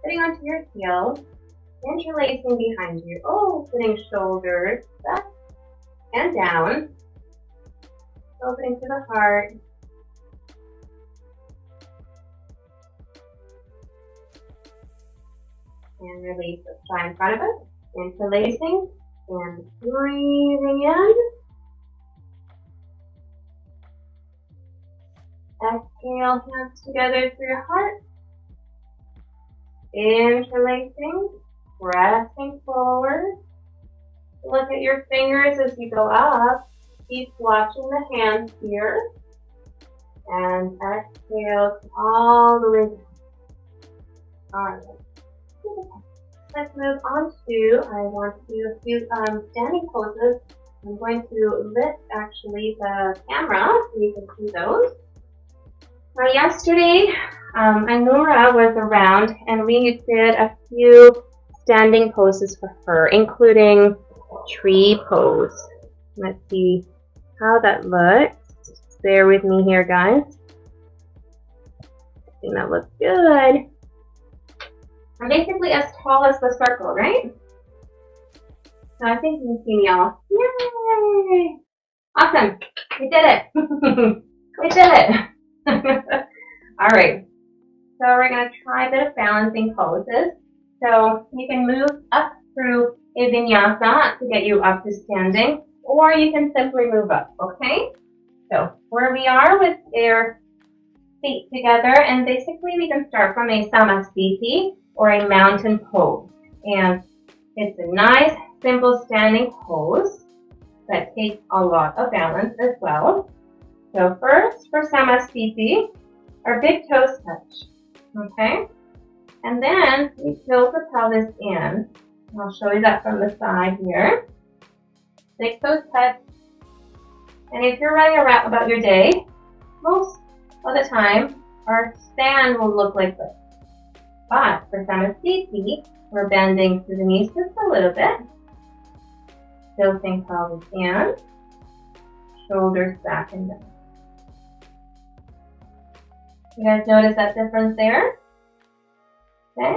Sitting onto your heels, interlacing behind you, opening shoulders up and down, opening to the heart. And release. Let's try in front of us. Interlacing and breathing in. Exhale, hands together through your heart. Interlacing, pressing forward. Look at your fingers as you go up. Keep watching the hands here. And exhale all the way down. Alright. Let's move on to, I want to do a few standing poses. I'm going to lift actually the camera so you can see those. Now yesterday, Anura was around and we did a few standing poses for her, including tree pose. Let's see how that looks. Just bear with me here, guys. I think that looks good. I'm basically as tall as the circle, right? So I think you can see me all. Yay! Awesome. We did it. We did it. All right. So we're going to try a bit of balancing poses. So you can move up through a vinyasa to get you up to standing, or you can simply move up, okay? So where we are with our feet together, and basically we can start from a samasthiti, or a mountain pose. And it's a nice, simple standing pose that takes a lot of balance as well. So first, for samasthiti, our big toes touch, okay? And then we tilt the pelvis in. I'll show you that from the side here. Big toes touch. And if you're running around about your day, most of the time, our stand will look like this. But for samasthiti, we're bending through the knees just a little bit. Tilting pelvis in. Shoulders back and down. You guys notice that difference there? Okay.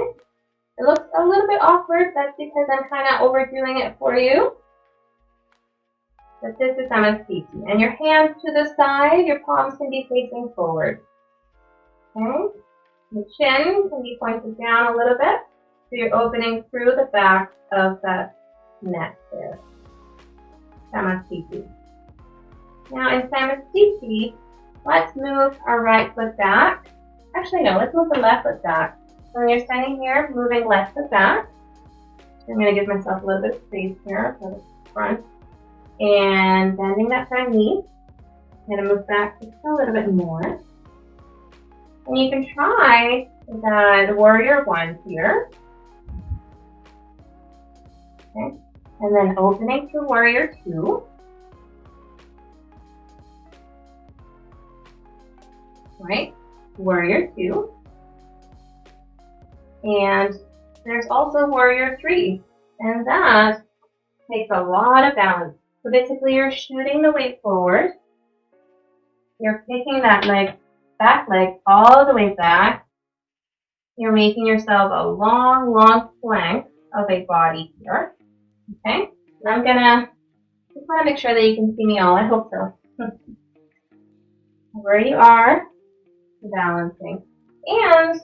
It looks a little bit awkward. That's because I'm kind of overdoing it for you. But this is samasthiti. And your hands to the side, your palms can be facing forward. Okay. The chin can be pointed down a little bit, so you're opening through the back of that neck there. Samasthiti. Now in samasthiti, let's move our right foot back. Actually, no, let's move the left foot back. So when you're standing here, moving left foot back. I'm going to give myself a little bit of space here for the front. And bending that front knee. I'm going to move back just a little bit more. And you can try the warrior one here. Okay. And then opening to warrior two. Right? Warrior two. And there's also warrior three. And that takes a lot of balance. So basically you're shooting the weight forward. You're kicking that back leg all the way back. You're making yourself a long, long plank of a body here. Okay? And I'm gonna just want to make sure that you can see me all. I hope so. Where you are, balancing. And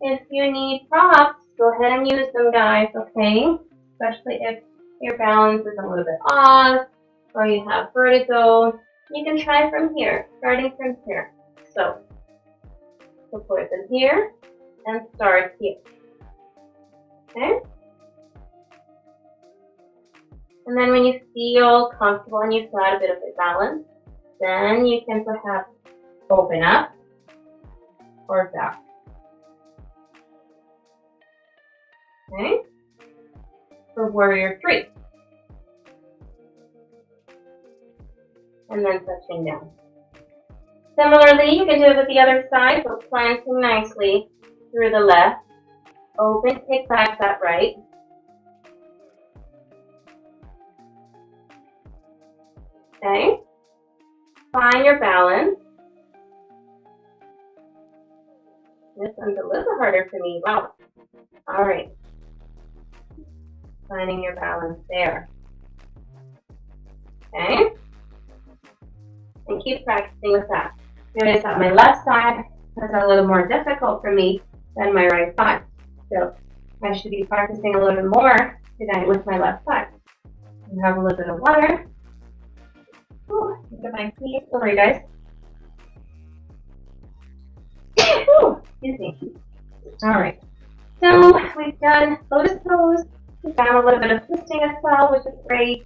if you need props, go ahead and use them, guys, okay? Especially if your balance is a little bit off or you have vertigo. You can try from here, starting from here. So, support them here and start here. Okay? And then when you feel comfortable and you've got a bit of a balance, then you can perhaps open up or back. Okay? For warrior 3. And then touching down. Similarly, you can do it with the other side, so planting nicely through the left. Open, kick back that right. Okay? Find your balance. This one's a little harder for me. Wow. Alright. Finding your balance there. Okay? And keep practicing with that. Notice that my left side is a little more difficult for me than my right side. So I should be practicing a little bit more tonight with my left side. And have a little bit of water. Ooh, look at my feet. Sorry, guys. Ooh, excuse me. Alright. So we've done lotus pose. We've done a little bit of twisting as well, which is great.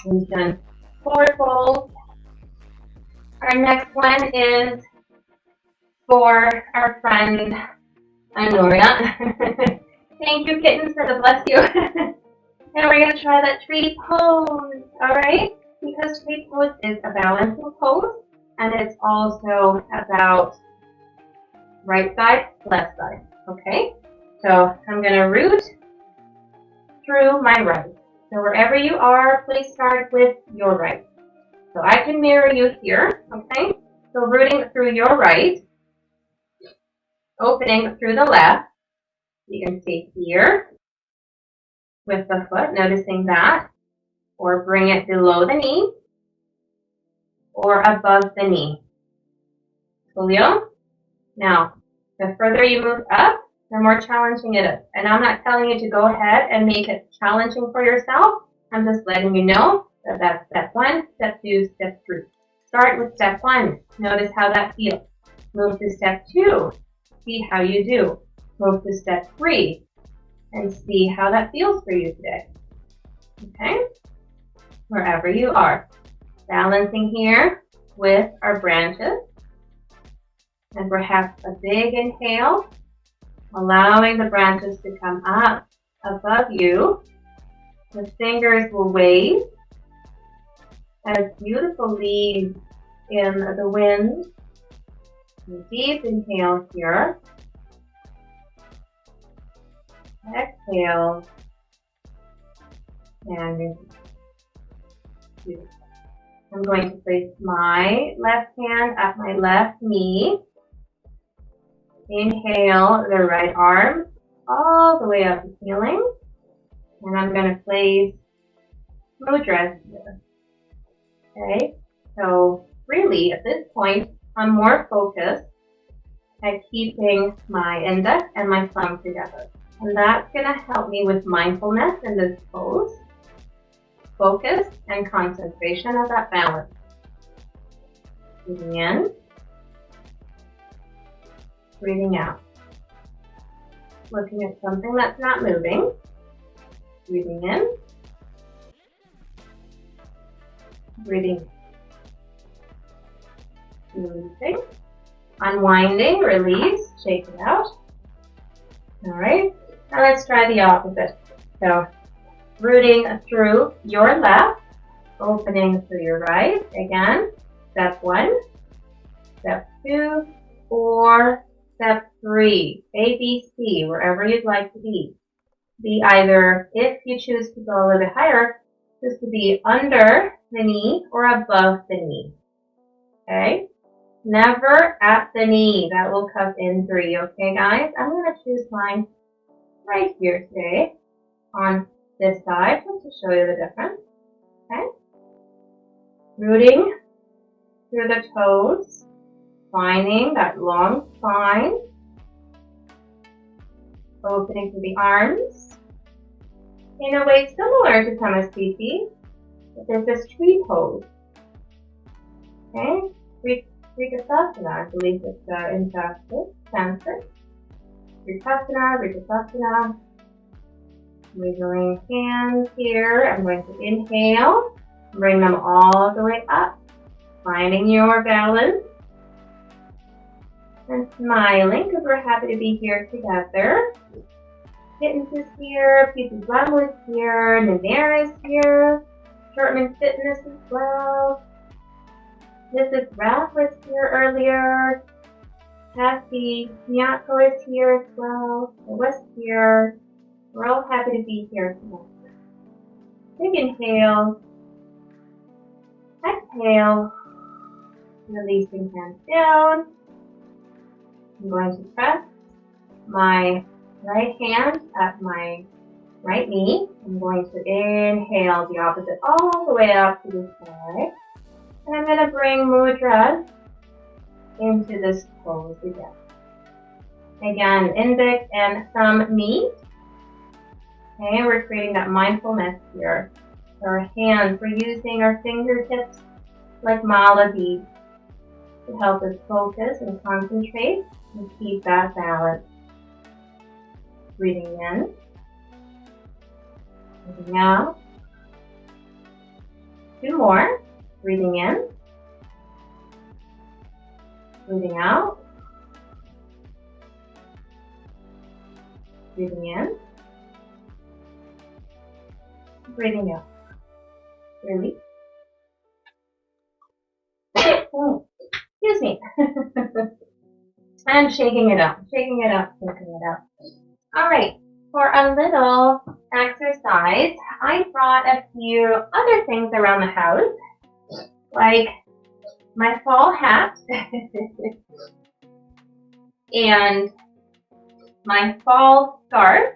We've done forward fold. Our next one is for our friend Anoria. Thank you, kittens, for the bless you. And we're going to try that tree pose, alright? Because tree pose is a balancing pose, and it's also about right side, left side, okay? So I'm going to root through my right. So wherever you are, please start with your right. So I can mirror you here, okay? So rooting through your right, opening through the left. You can stay here with the foot, noticing that, or bring it below the knee, or above the knee. Julio? Now, the further you move up, the more challenging it is. And I'm not telling you to go ahead and make it challenging for yourself. I'm just letting you know that that's step 1, step 2, step 3. Start with step 1. Notice how that feels. Move to step 2. See how you do. Move to step 3 and see how that feels for you today. Okay? Wherever you are. Balancing here with our branches. And perhaps a big inhale. Allowing the branches to come up above you. The fingers will wave as beautiful leaves in the wind. A deep inhale here. Exhale. And release. I'm going to place my left hand at my left knee. Inhale the right arm all the way up the ceiling. And I'm going to place mudras here. Okay, so really at this point, I'm more focused at keeping my index and my thumb together. And that's going to help me with mindfulness in this pose, focus, and concentration of that balance. Breathing in, breathing out. Looking at something that's not moving. Breathing in, breathing, releasing, unwinding, release, shake it out. Alright, now let's try the opposite. So, rooting through your left, opening through your right. Again, step 1, step 2, or step 3, A, B, C, wherever you'd like to be. Be either, if you choose to go a little bit higher, this could be under the knee or above the knee. Okay? Never at the knee. That will cause injury. Okay, guys? I'm going to choose mine right here today on this side just to show you the difference. Okay? Rooting through the toes, finding that long spine, opening through the arms, in a way similar to Tamasiti, but there's this tree pose. Okay? Vrikasasana, I believe it's in Sanskrit. Vrikasasana. Wiggling hands here. I'm going to inhale, bring them all the way up, finding your balance, and smiling because we're happy to be here together. Fitness is here, Pizza's Level is here, Navera is here, Shortman Fitness as well. Mrs. Ralph was here earlier. Kathy Miyako is here as well. I was here. We're all happy to be here together. Big inhale. Exhale. Releasing hands down. I'm going to press my right hand at my right knee. I'm going to inhale the opposite all the way up to the side. And I'm going to bring mudras into this pose again. Again, index and thumb meet. Okay, we're creating that mindfulness here. Our hands, we're using our fingertips like mala beads to help us focus and concentrate and keep that balance. Breathing in, breathing out. 2 more. Breathing in, breathing out, breathing in, breathing out. Release. Oh, excuse me. And shaking it up, shaking it up, shaking it up. All right, for a little exercise, I brought a few other things around the house, like my fall hat and my fall scarf.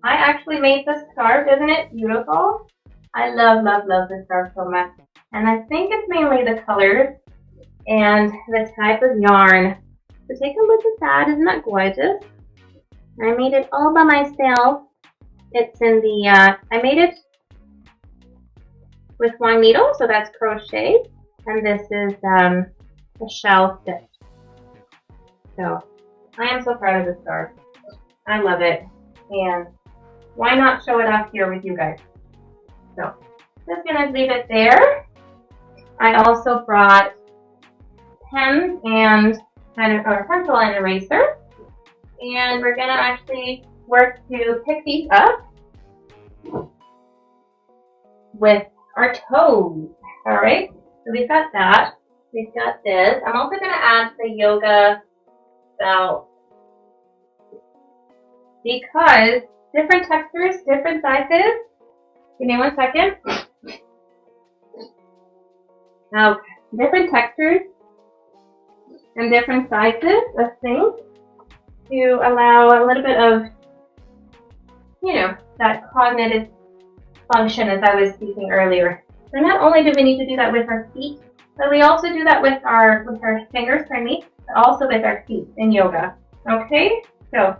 I actually made this scarf, isn't it beautiful? I love, love, love this scarf so much. And I think it's mainly the colors and the type of yarn. So take a look at that, isn't that gorgeous? I made it all by myself. It's in the, I made it with one needle, so that's crochet. And this is a shell stitch. So I am so proud of this scarf. I love it. And why not show it off here with you guys? So just gonna leave it there. I also brought pens and or pencil and eraser. And we're gonna actually work to pick these up with our toes. Alright, so we've got that. We've got this. I'm also gonna add the yoga belt because different textures, different sizes. Give me 1 second. Okay, different textures and different sizes of things to allow a little bit of, you know, that cognitive function as I was speaking earlier. So not only do we need to do that with our feet, but we also do that with our fingers, pardon me, but also with our feet in yoga. Okay, so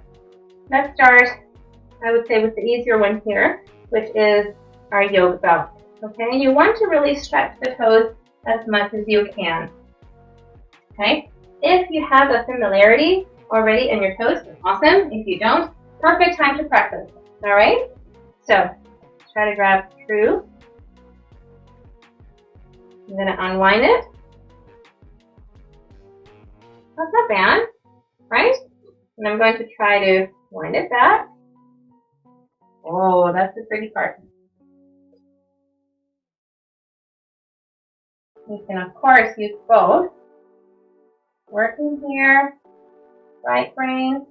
let's start, I would say, with the easier one here, which is our yoga belt. Okay, and you want to really stretch the toes as much as you can. Okay, if you have a familiarity already in your toes, awesome. If you don't, perfect time to practice. All right, so try to grab through. I'm going to unwind it. That's not bad, right? And I'm going to try to wind it back. Oh, that's the pretty part. You can, of course, use both. Working here Right brain,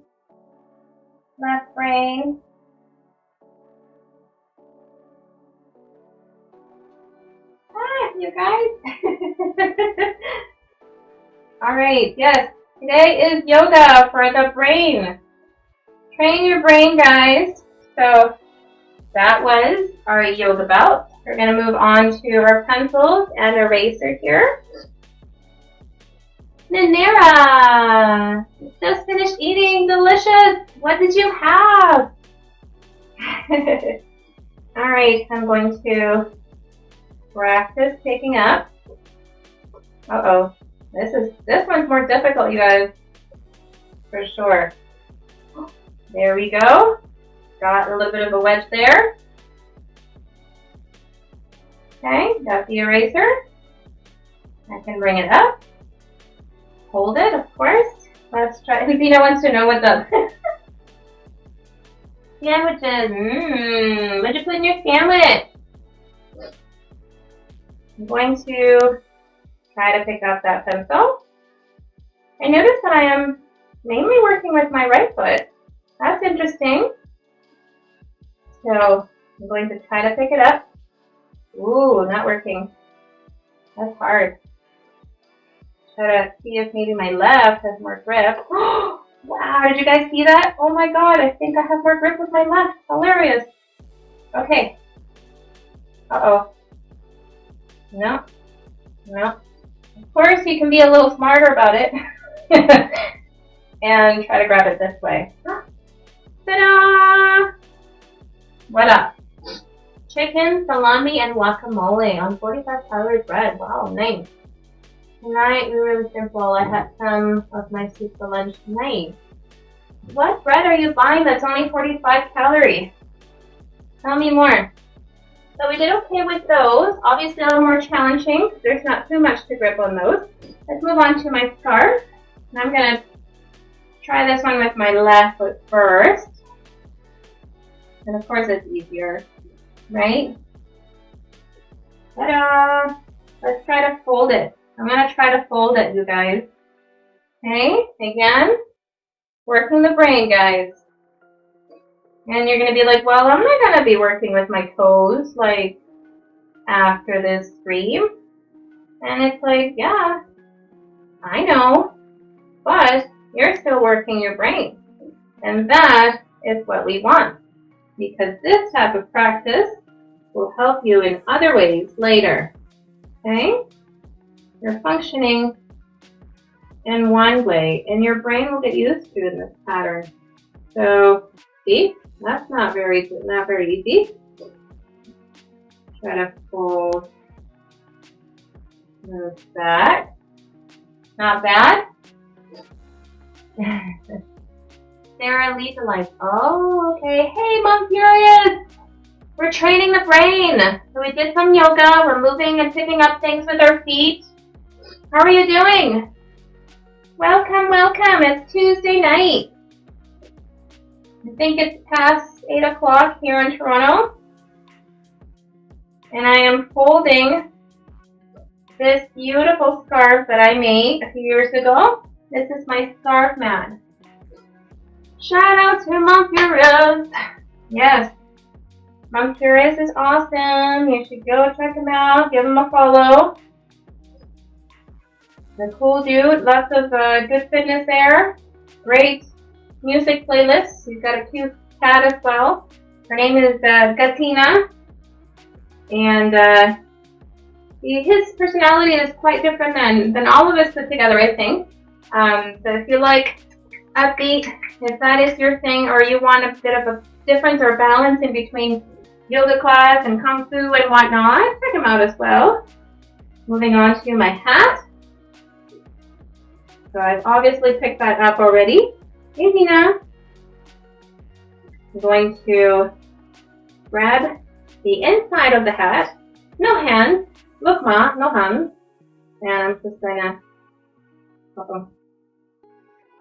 left brain. Ah, you guys. All right, yes. Today is yoga for the brain. Train your brain, guys. So that was our yoga belt. We're going to move on to our pencils and eraser here. Nanera, just finished eating. Delicious. What did you have? All right, I'm going to practice picking up. Uh-oh. This one's more difficult, you guys. For sure. There we go. Got a little bit of a wedge there. Okay, got the eraser. I can bring it up. Hold it, of course. Let's try. Zena wants to know what's up. Sandwiches. What'd you put in your sandwich? I'm going to try to pick up that pencil. I notice that I am mainly working with my right foot. That's interesting. So I'm going to try to pick it up. Ooh, not working. That's hard. Try to see if maybe my left has more grip. Wow, did you guys see that? Oh my god, I think I have more grip with my left. Hilarious. Okay. Uh-oh. No. No. Of course, you can be a little smarter about it. And try to grab it this way. Ta-da! What up? Chicken, salami, and guacamole on 45 calorie bread. Wow, nice. Tonight we were really simple. I had some of my soup for lunch tonight. What bread are you buying that's only 45 calories? Tell me more. So we did okay with those. Obviously a little more challenging. There's not too much to grip on those. Let's move on to my scarf. And I'm going to try this one with my left foot first. And of course it's easier, right? Ta-da! Let's try to fold it. I'm going to try to fold it, you guys. Okay, again, working the brain, guys. And you're going to be like, well, I'm not going to be working with my toes, like, after this stream. And it's like, yeah, I know, but you're still working your brain. And that is what we want. Because this type of practice will help you in other ways later. Okay? You're functioning in one way, and your brain will get used to this pattern. So, see, that's not very easy. Try to fold, move back. Not bad. Sarah leads a life. Oh, okay. Hey, Mom Furious! We're training the brain. So we did some yoga. We're moving and picking up things with our feet. How are you doing? Welcome, welcome. It's Tuesday night. I think it's past 8 o'clock here in Toronto. And I am folding this beautiful scarf that I made a few years ago. This is my scarf mat. Shout out to Mom Furious. Yes. Mom Furious is awesome. You should go check him out. Give him a follow. A cool dude. Lots of good fitness there. Great music playlists. He's got a cute cat as well. Her name is Gatina. And his personality is quite different than all of us put together, I think. So if you like upbeat, if that is your thing, or you want a bit of a difference or balance in between yoga class and kung fu and whatnot, check him out as well. Moving on to my hat. So I've obviously picked that up already. Hey, Nina. I'm going to grab the inside of the hat. No hands. Look, Ma, no hands. And I'm just gonna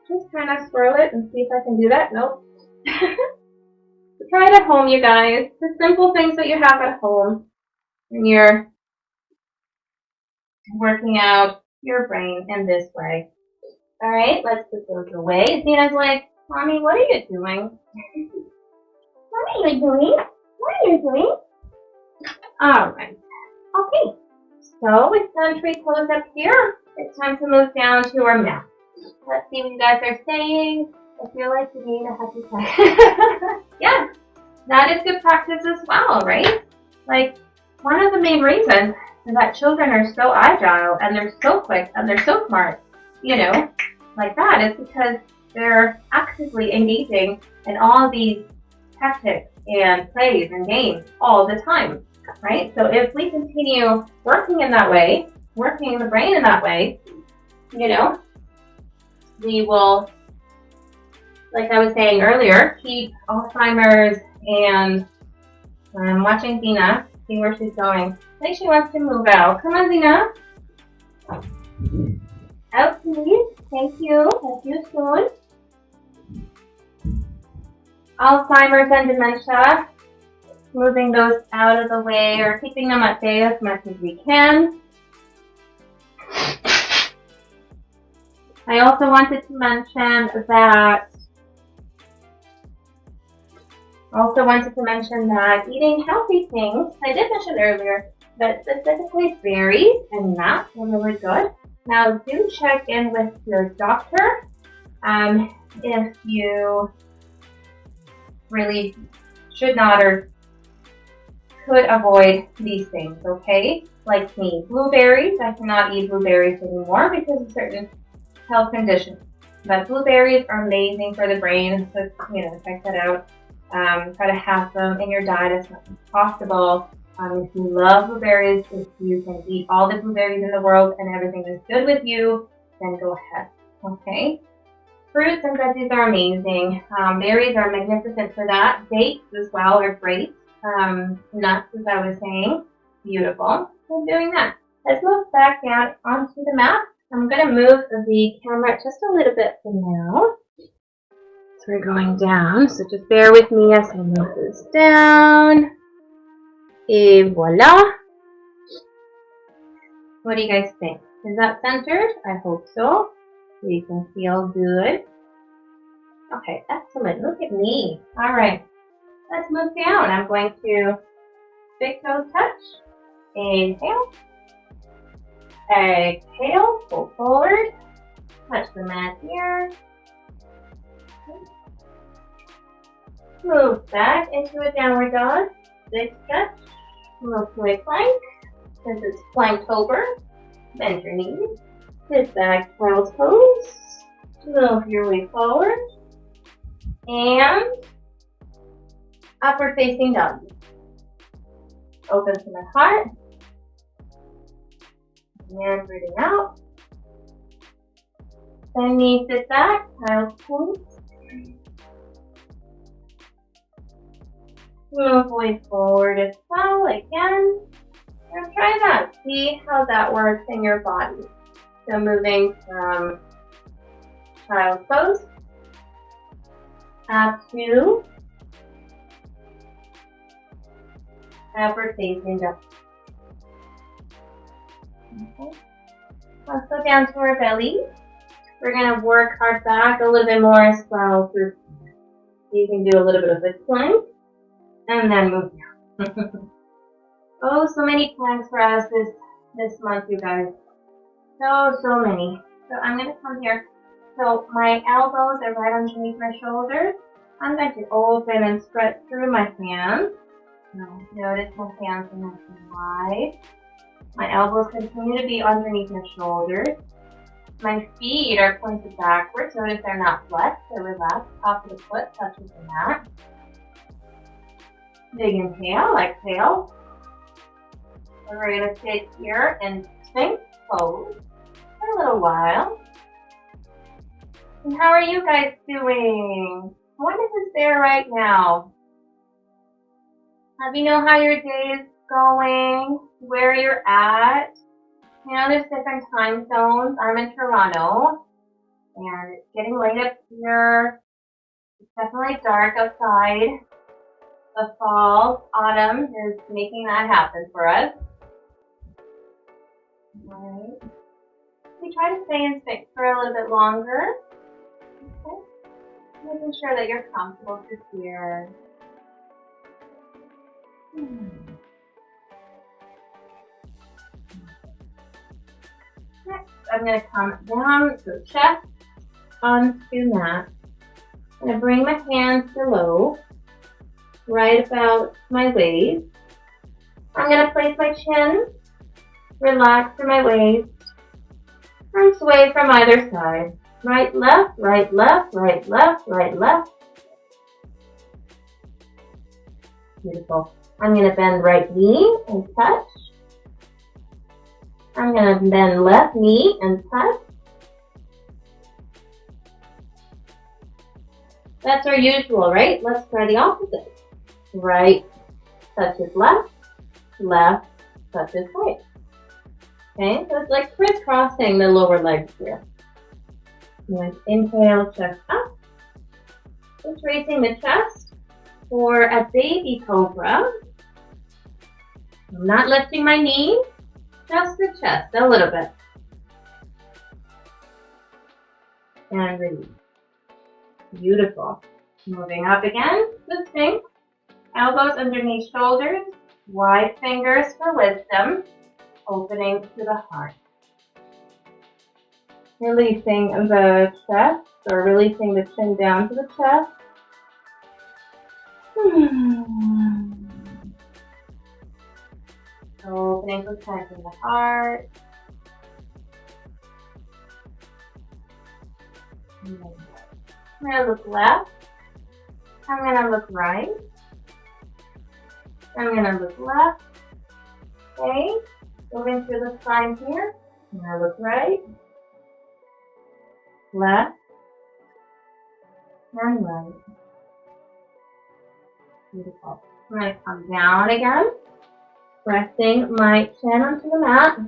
just kind of swirl it and see if I can do that. Nope. Try it at home, you guys. The simple things that you have at home when you're working out your brain in this way. Alright, let's put those away. Zena's like, Mommy, what are you doing? What are you doing? What are you doing? Alright. Okay. So it's done tree clothes up here. It's time to move down to our map. Let's see what you guys are saying. I feel like you need a happy time. Yeah, that is good practice as well, right? Like, one of the main reasons is that children are so agile and they're so quick and they're so smart, you know, like that is because they're actively engaging in all these tactics and plays and games all the time, right? So if we continue working in that way, working the brain in that way, you know, we will, like I was saying earlier, keep Alzheimer's and I'm watching Zena, see where she's going. I think she wants to move out. Come on, Zena. Out, please. Thank you. See you soon. Alzheimer's and dementia, moving those out of the way or keeping them at bay as much as we can. I also wanted to mention that eating healthy things, I did mention earlier, but specifically berries and nuts are really good. Now do check in with your doctor if you really should not or could avoid these things, okay? Like me, blueberries, I cannot eat blueberries anymore because of certain health conditions. But blueberries are amazing for the brain, so check that out. Try to have them in your diet as much as possible. If you love blueberries, if you can eat all the blueberries in the world and everything is good with you, then go ahead, okay? Fruits and veggies are amazing. Berries are magnificent for that. Dates as well are great. Nuts, as I was saying, beautiful. So doing that. Let's move back down onto the map. I'm going to move the camera just a little bit for now. So we're going down, so just bear with me as I move this down. Et voila. What do you guys think? Is that centered? I hope so. So you can feel good. Okay, excellent. Look at me. All right. Let's move down. I'm going to big toes touch. Inhale. Exhale. Pull forward. Touch the mat here. Move back into a downward dog. Big stretch. Move to a plank. Since it's Planktober, bend your knees. Sit back, child's pose. Move your way forward. And upward facing dog. Open to the heart. And breathing out. Then knees sit back, child's pose. Move way forward as well, again. And try that. See how that works in your body. So moving from child's pose up to upward facing dog. Okay. Let's go down to our belly. We're going to work our back a little bit more as well. So you can do a little bit of a plank and then move down. Oh, so many planks for us this month, you guys. So many. So I'm going to come here. So my elbows are right underneath my shoulders. I'm going to open and stretch through my hands. Now, notice my hands are nice and wide. My elbows continue to be underneath my shoulders. My feet are pointed backwards. Notice they're not flexed. They're relaxed. Top of the foot touches the mat. Big inhale, exhale. And we're going to sit here and Sphinx pose for a little while. And how are you guys doing? What is it there right now? Let me know how your day is going, where you're at. You know, there's different time zones. I'm in Toronto, and it's getting late up here. It's definitely dark outside. The fall, autumn is making that happen for us. Alright. can try to stay in stick for a little bit longer. Okay. Making sure that you're comfortable through here. Next, I'm going to come down to chest onto mat. I'm going to bring my hands below, right about my waist. I'm going to place my chin, relax through my waist, and sway from either side. Right, left, right, left, right, left, right, left. Beautiful. I'm going to bend right knee and touch. I'm going to bend left knee and touch. That's our usual, right? Let's try the opposite. Right touches left, left touches right. Okay, so it's like crisscrossing the lower legs here. And inhale, chest up. Just raising the chest for a baby cobra. I'm not lifting my knees, just the chest a little bit. And release. Beautiful. Moving up again, the Sphinx. Elbows underneath shoulders, wide fingers for wisdom, opening to the heart. Releasing the chest, or releasing the chin down to the chest. Opening to the heart. I'm going to look left. I'm going to look right. I'm going to look left. Okay. Moving through the spine here. I'm going to look right. Left. And right. Beautiful. I'm going to come down again. Pressing my chin onto the mat.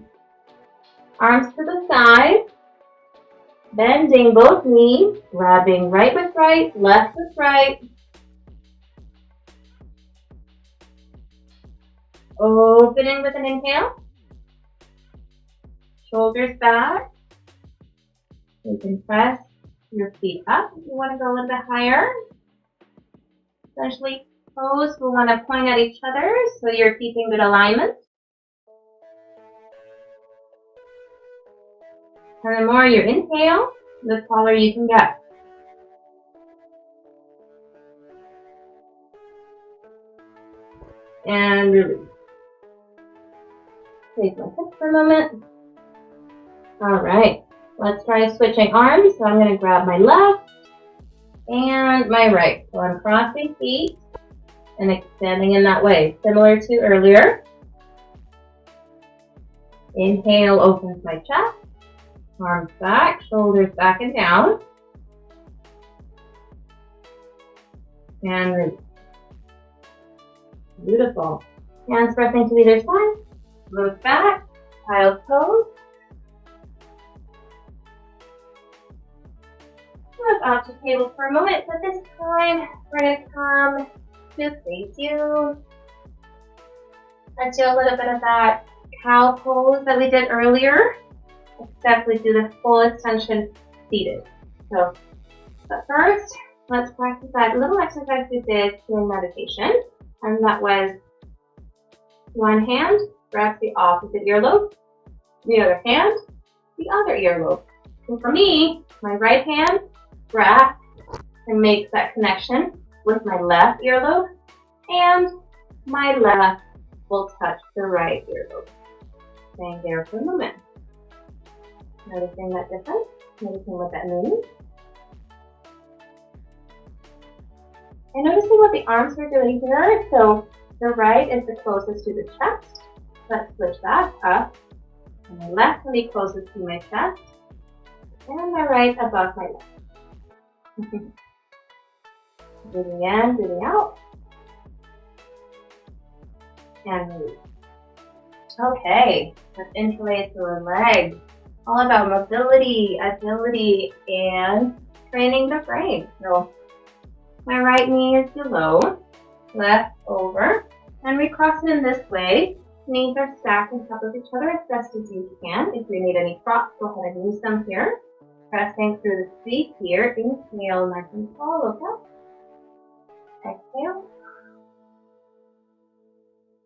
Arms to the side. Bending both knees, grabbing right with right, left with right. Opening with an inhale. Shoulders back. You can press your feet up if you want to go a little bit higher. Essentially, toes will want to point at each other so you're keeping good alignment. And the more you inhale, the taller you can get. And release. Take my hips for a moment. Alright, let's try switching arms. So I'm going to grab my left and my right. So I'm crossing feet and extending in that way, similar to earlier. Inhale opens my chest. Arms back, shoulders back and down. And release. Beautiful. Hands pressing to either side. Move back, child's pose. Move out to table for a moment, but this time we're going to come to face you. Let's do a little bit of that cow pose that we did earlier. Except we do the full extension seated. So, but first, let's practice that little exercise we did during meditation. And that was one hand grabs the opposite earlobe, the other hand, the other earlobe. So for me, my right hand grabs and makes that connection with my left earlobe, and my left will touch the right earlobe. Staying there for a moment. Noticing that difference, noticing what that means. And noticing what the arms are doing here. So the right is the closest to the chest. Let's switch that up. And my left will be closest to my chest. And my right above my left. Breathing in, breathing out. And release. Okay, let's interlace the legs. All about mobility, agility, and training the frame. So my right knee is below, left over, and we cross it in this way. knees are stacked on top of each other as best as you can. If you need any props, go ahead and use them here. Pressing through the feet here. Inhale, nice and tall, look up. Exhale.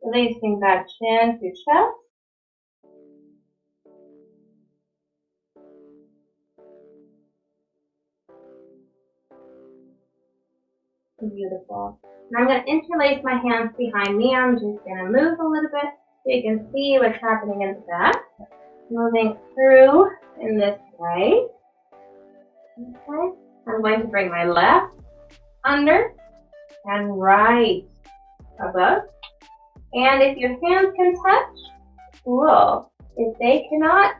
Releasing that chin to chest. Beautiful. And I'm going to interlace my hands behind me. I'm just going to move a little bit so you can see what's happening in the back. Moving through in this way. Okay. I'm going to bring my left under and right above. And if your hands can touch, cool. If they cannot,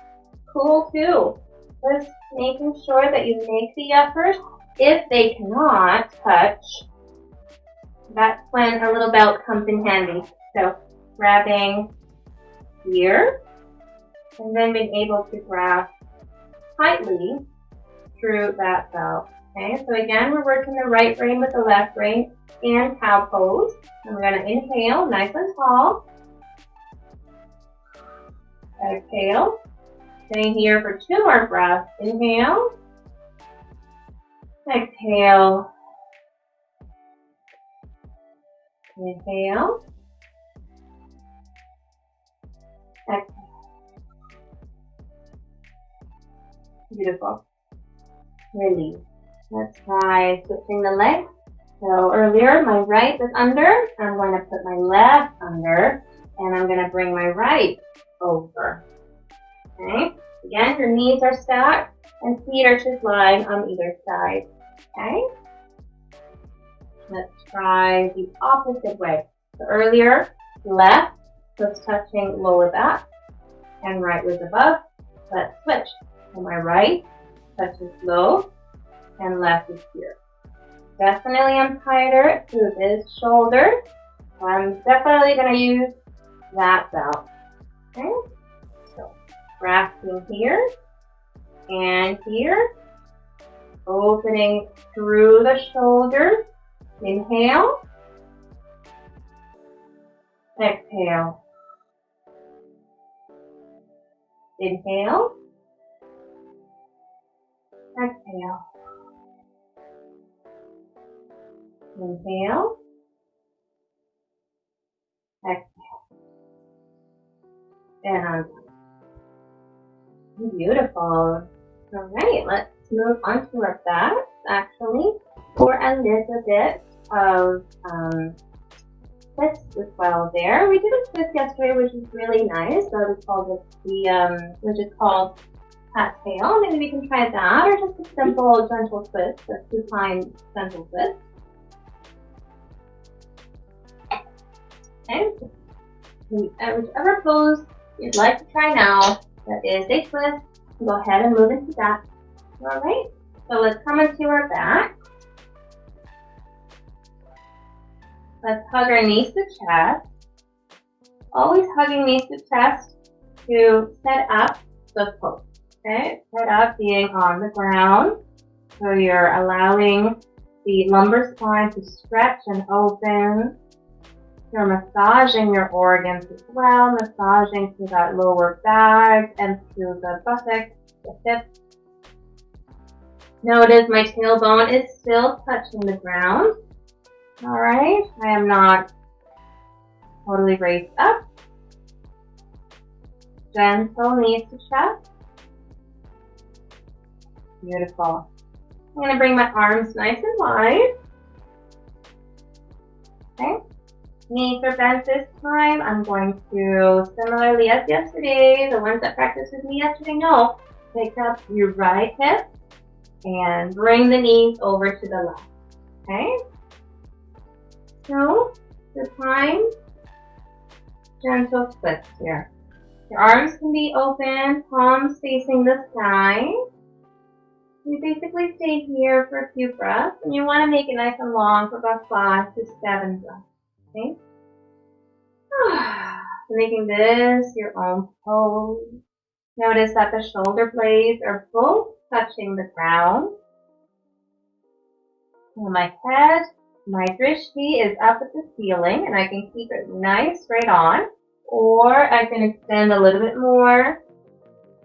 cool too. Just making sure that you make the effort. If they cannot touch, that's when a little belt comes in handy. So grabbing here and then being able to grab tightly through that belt. Okay, so again, we're working the right brain with the left brain and cow pose. And we're going to inhale, nice and tall. Exhale. Staying here for 2 more breaths. Inhale. Exhale. Inhale. Exhale. Beautiful. Release. Let's try switching the legs. So earlier, my right was under. I'm going to put my left under. And I'm going to bring my right over. Okay? Again, your knees are stacked and feet are just lying on either side. Okay? Let's try the opposite way. So earlier, left was touching lower back and right was above. Let's switch. So my right touches low and left is here. Definitely I'm tighter to this shoulder. So I'm definitely going to use that belt. Okay? So grasping here and here. Opening through the shoulders. Inhale. Exhale. Inhale. Exhale. Inhale. Exhale. And beautiful. All right, let's move on to our backs actually for a little bit of twists as well there. We did a twist yesterday which is really nice. So we called it which is called cat tail. Maybe we can try that, or just a simple gentle twist, a supine gentle twist. Okay. Whichever pose you'd like to try now, that is a twist. Go ahead and move into that. Alright, so let's come into our back. Let's hug our knees to chest. Always hugging knees to chest to set up the pose. Okay, set up being on the ground. So you're allowing the lumbar spine to stretch and open. You're massaging your organs as well, massaging through that lower back and through the buttocks, the hips. Notice my tailbone is still touching the ground. Alright, I am not totally raised up. Gentle knees to chest. Beautiful. I'm going to bring my arms nice and wide. Okay. Knees are bent this time. I'm going to, similarly as yesterday, the ones that practiced with me yesterday know, pick up your right hip and bring the knees over to the left. Okay? So, the time, gentle twist here. Your arms can be open, palms facing the sky. You basically stay here for a few breaths, and you want to make it nice and long for about 5 to 7 breaths. Okay? Making this your own pose. Notice that the shoulder blades are both touching the ground. And my head, my drishti is up at the ceiling, and I can keep it nice right on. Or I can extend a little bit more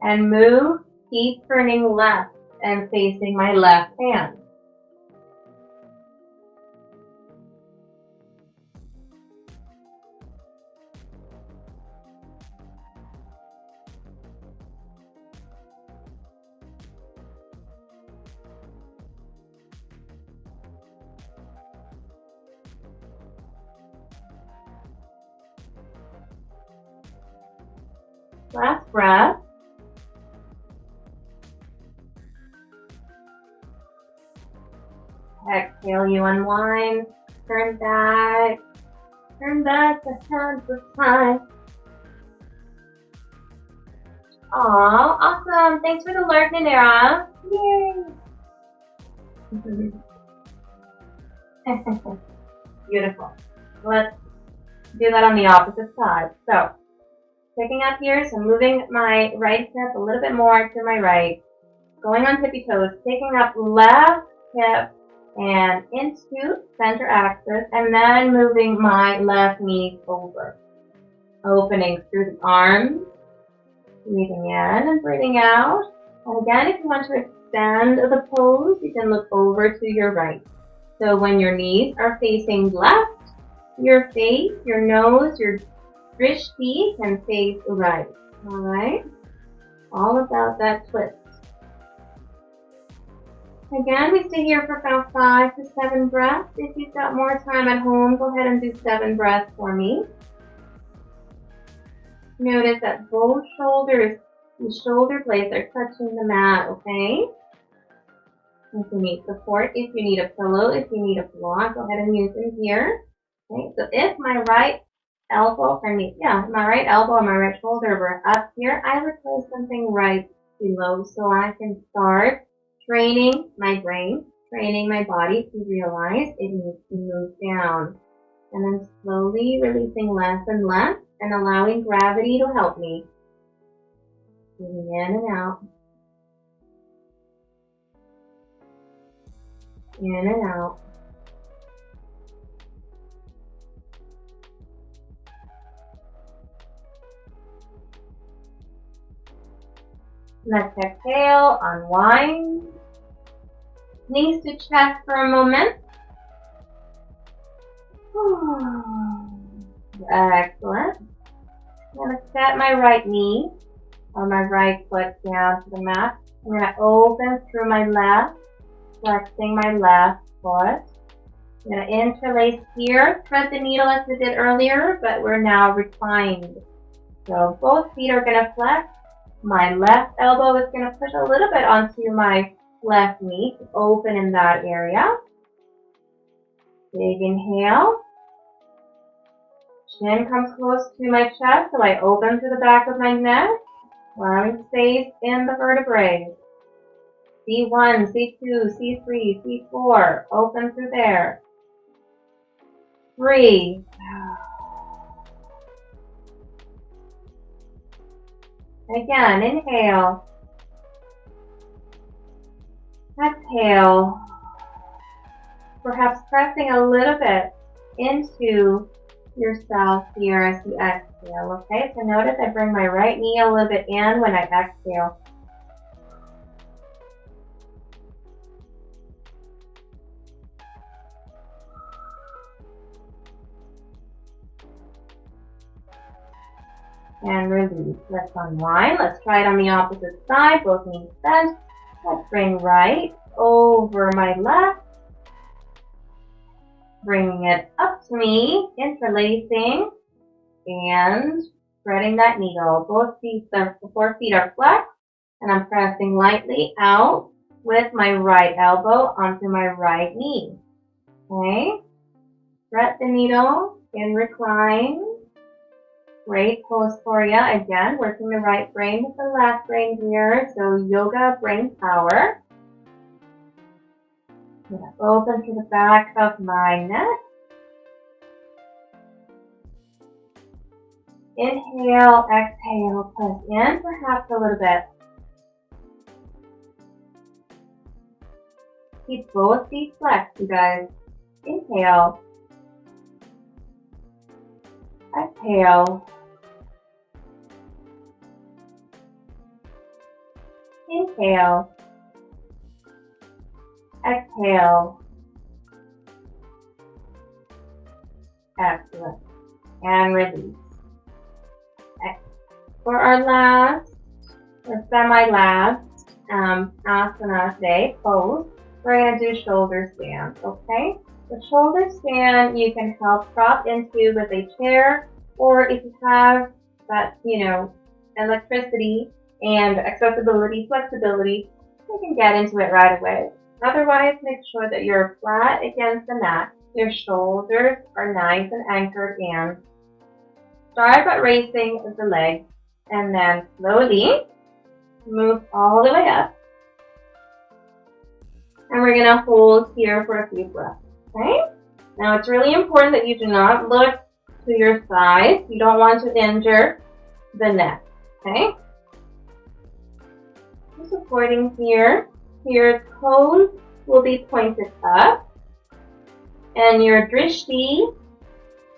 and move, keep turning left and facing my left hand. Last breath. Exhale, you unwind, turn back the hands of time. Aw, awesome. Thanks for the alert, Nanera. Yay. Beautiful. Let's do that on the opposite side. So, picking up here, so moving my right hip a little bit more to my right, going on tippy toes, picking up left hip and into center axis, and then moving my left knee over. Opening through the arms, breathing in and breathing out. And again, if you want to extend the pose, you can look over to your right. So when your knees are facing left, your face, your nose, your drishti can face right. Alright? All about that twist. Again, we stay here for about 5 to 7 breaths. If you've got more time at home, go ahead and do 7 breaths for me. Notice that both shoulders, the shoulder blades are touching the mat, okay? If you need support, if you need a pillow, if you need a block, go ahead and use them here. Okay, so if my right elbow and my right shoulder were up here, I would place something right below so I can start training my brain, training my body to realize it needs to move down. And then slowly releasing less and less and allowing gravity to help me. Breathing in and out. In and out. Let's exhale, unwind. Knees to chest for a moment. Excellent. I'm going to set my right knee or my right foot down to the mat. I'm going to open through my left, flexing my left foot. I'm going to interlace here, thread the needle as we did earlier, but we're now reclined. So both feet are going to flex. My left elbow is going to push a little bit onto my left knee to open in that area. Big inhale. Chin comes close to my chest, so I open to the back of my neck, allowing space in the vertebrae. C1, C2, C3, C4, open through there. 3. Again, inhale. Exhale. Perhaps pressing a little bit into yourself here as you exhale, okay? So notice I bring my right knee a little bit in when I exhale. And release. Let's unwind. Let's try it on the opposite side. Both knees bent. Let's bring right over my left. Bringing it up to me, interlacing, and threading that needle. Both feet are flexed, and I'm pressing lightly out with my right elbow onto my right knee. Okay? Thread the needle and recline. Great pose for you. Again, working the right brain with the left brain here. So yoga brain power. Open to the back of my neck. Inhale, exhale, press in perhaps a little bit. Keep both feet flexed, you guys. Inhale. Exhale. Inhale. Exhale. Excellent. And release. For our last, or semi-last asana today, pose, we're going to do shoulder stands, okay? The shoulder stand you can help prop into with a chair, or if you have that, electricity and accessibility, flexibility, you can get into it right away. Otherwise, make sure that you're flat against the mat. Your shoulders are nice and anchored in. Start by raising the legs and then slowly move all the way up. And we're going to hold here for a few breaths. Okay? Now it's really important that you do not look to your side. You don't want to injure the neck. Okay? Supporting here. Your toes will be pointed up. And your drishti,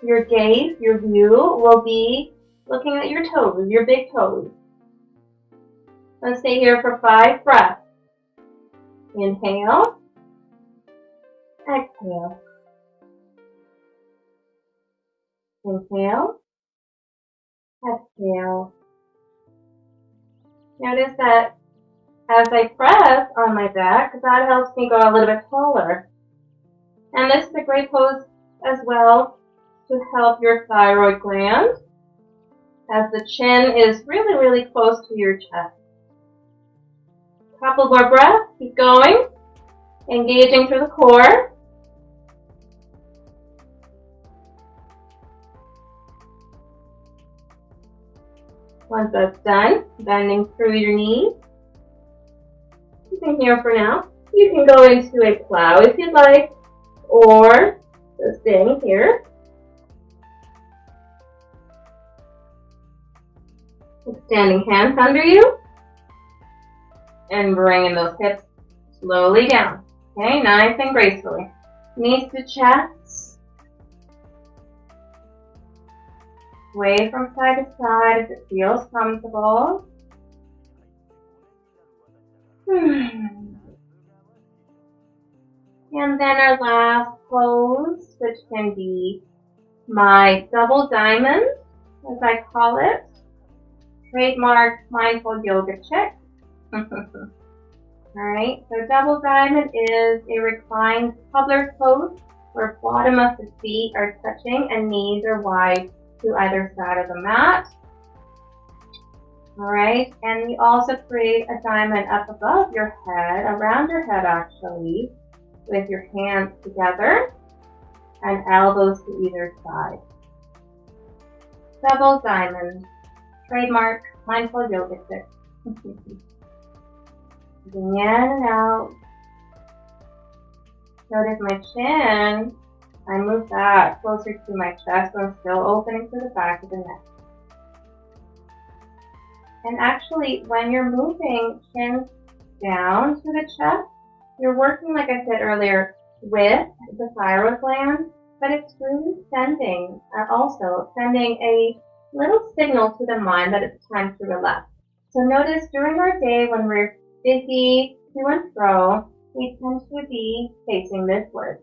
your gaze, your view will be looking at your toes, your big toes. Let's stay here for 5 breaths. Inhale. Exhale. Inhale. Exhale. Notice that as I press on my back, that helps me go a little bit taller. And this is a great pose as well to help your thyroid gland, as the chin is really, really close to your chest. Couple more breaths, keep going, engaging through the core. Once that's done, bending through your knees. Keeping here for now. You can go into a plow if you'd like, or just staying here. Extending hands under you. And bringing those hips slowly down. Okay, nice and gracefully. Knees to chest. Sway from side to side if it feels comfortable. And then our last pose, which can be my double diamond, as I call it. Trademark mindful yoga check. Alright, so double diamond is a reclined cobbler pose where bottom of the feet are touching and knees are wide to either side of the mat. Alright, and we also create a diamond up above your head, around your head actually, with your hands together and elbows to either side. Double diamond, trademark mindful yoga trick. Breathing in and out. Notice my chin. I move that closer to my chest, but I'm still opening to the back of the neck. And actually, when you're moving chin down to the chest, you're working, like I said earlier, with the thyroid gland, but it's really sending a little signal to the mind that it's time to relax. So notice during our day when we're busy to and fro, we tend to be facing this way.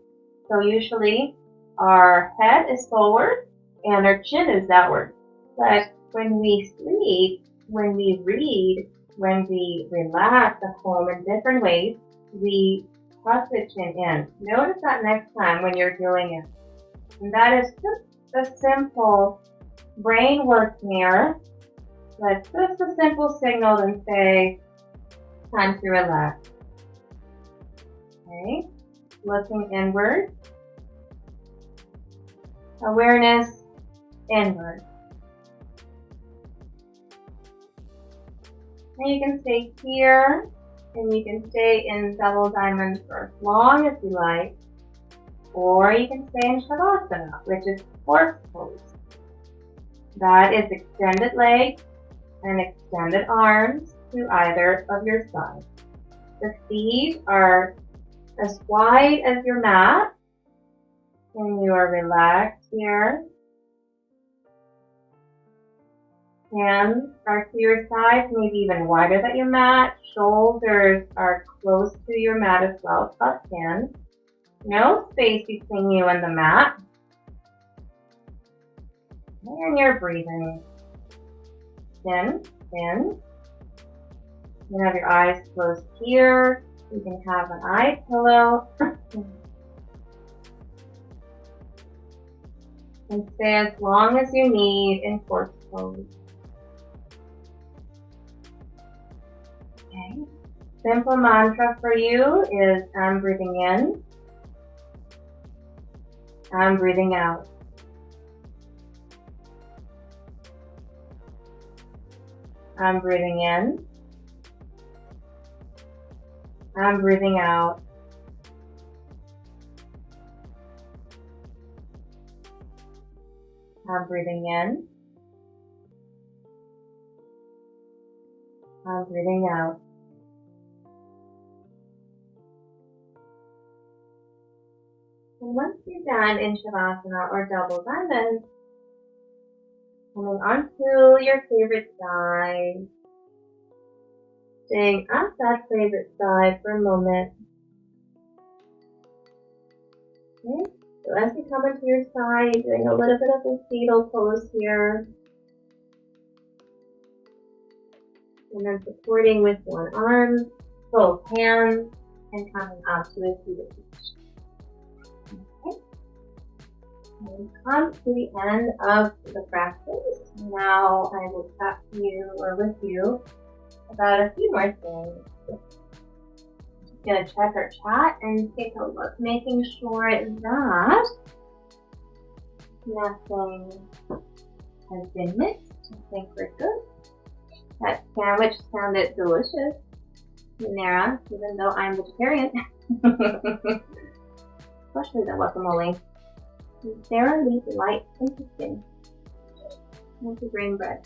So usually our head is forward and our chin is outward. But when we sleep, when we read, when we relax at home in different ways, we tuck the chin in. Notice that next time when you're doing it. And that is just a simple brain work here. That's just a simple signal and say, time to relax. Okay, looking inward. Awareness inward. And you can stay here, and you can stay in double diamond for as long as you like, or you can stay in Shavasana, which is horse pose. That is extended legs and extended arms to either of your sides. The feet are as wide as your mat, and you are relaxed here. Hands are to your sides, maybe even wider than your mat. Shoulders are close to your mat as well, tucked in. No space between you and the mat. And you're breathing. In. You can have your eyes closed here. You can have an eye pillow. And stay as long as you need in corpse pose. Okay. Simple mantra for you is I'm breathing in. I'm breathing out. I'm breathing in. I'm breathing out. I'm breathing in. I'm breathing out. And once you're done in Shavasana or double diamond, coming onto your favorite side, staying at that favorite side for a moment. Okay. So as you come into your side, you're doing a little bit of a fetal pose here. And then supporting with one arm, both hands, and coming up to a fetal position. Okay. And come to the end of the practice. Now I will chat to you or with you about a few more things. Just gonna check our chat and take a look, making sure that nothing has been missed. I think we're good. That sandwich sounded delicious, Nara, even though I'm vegetarian. Especially the guacamole. Sarah Lee Delight, interesting. What's the grain bread?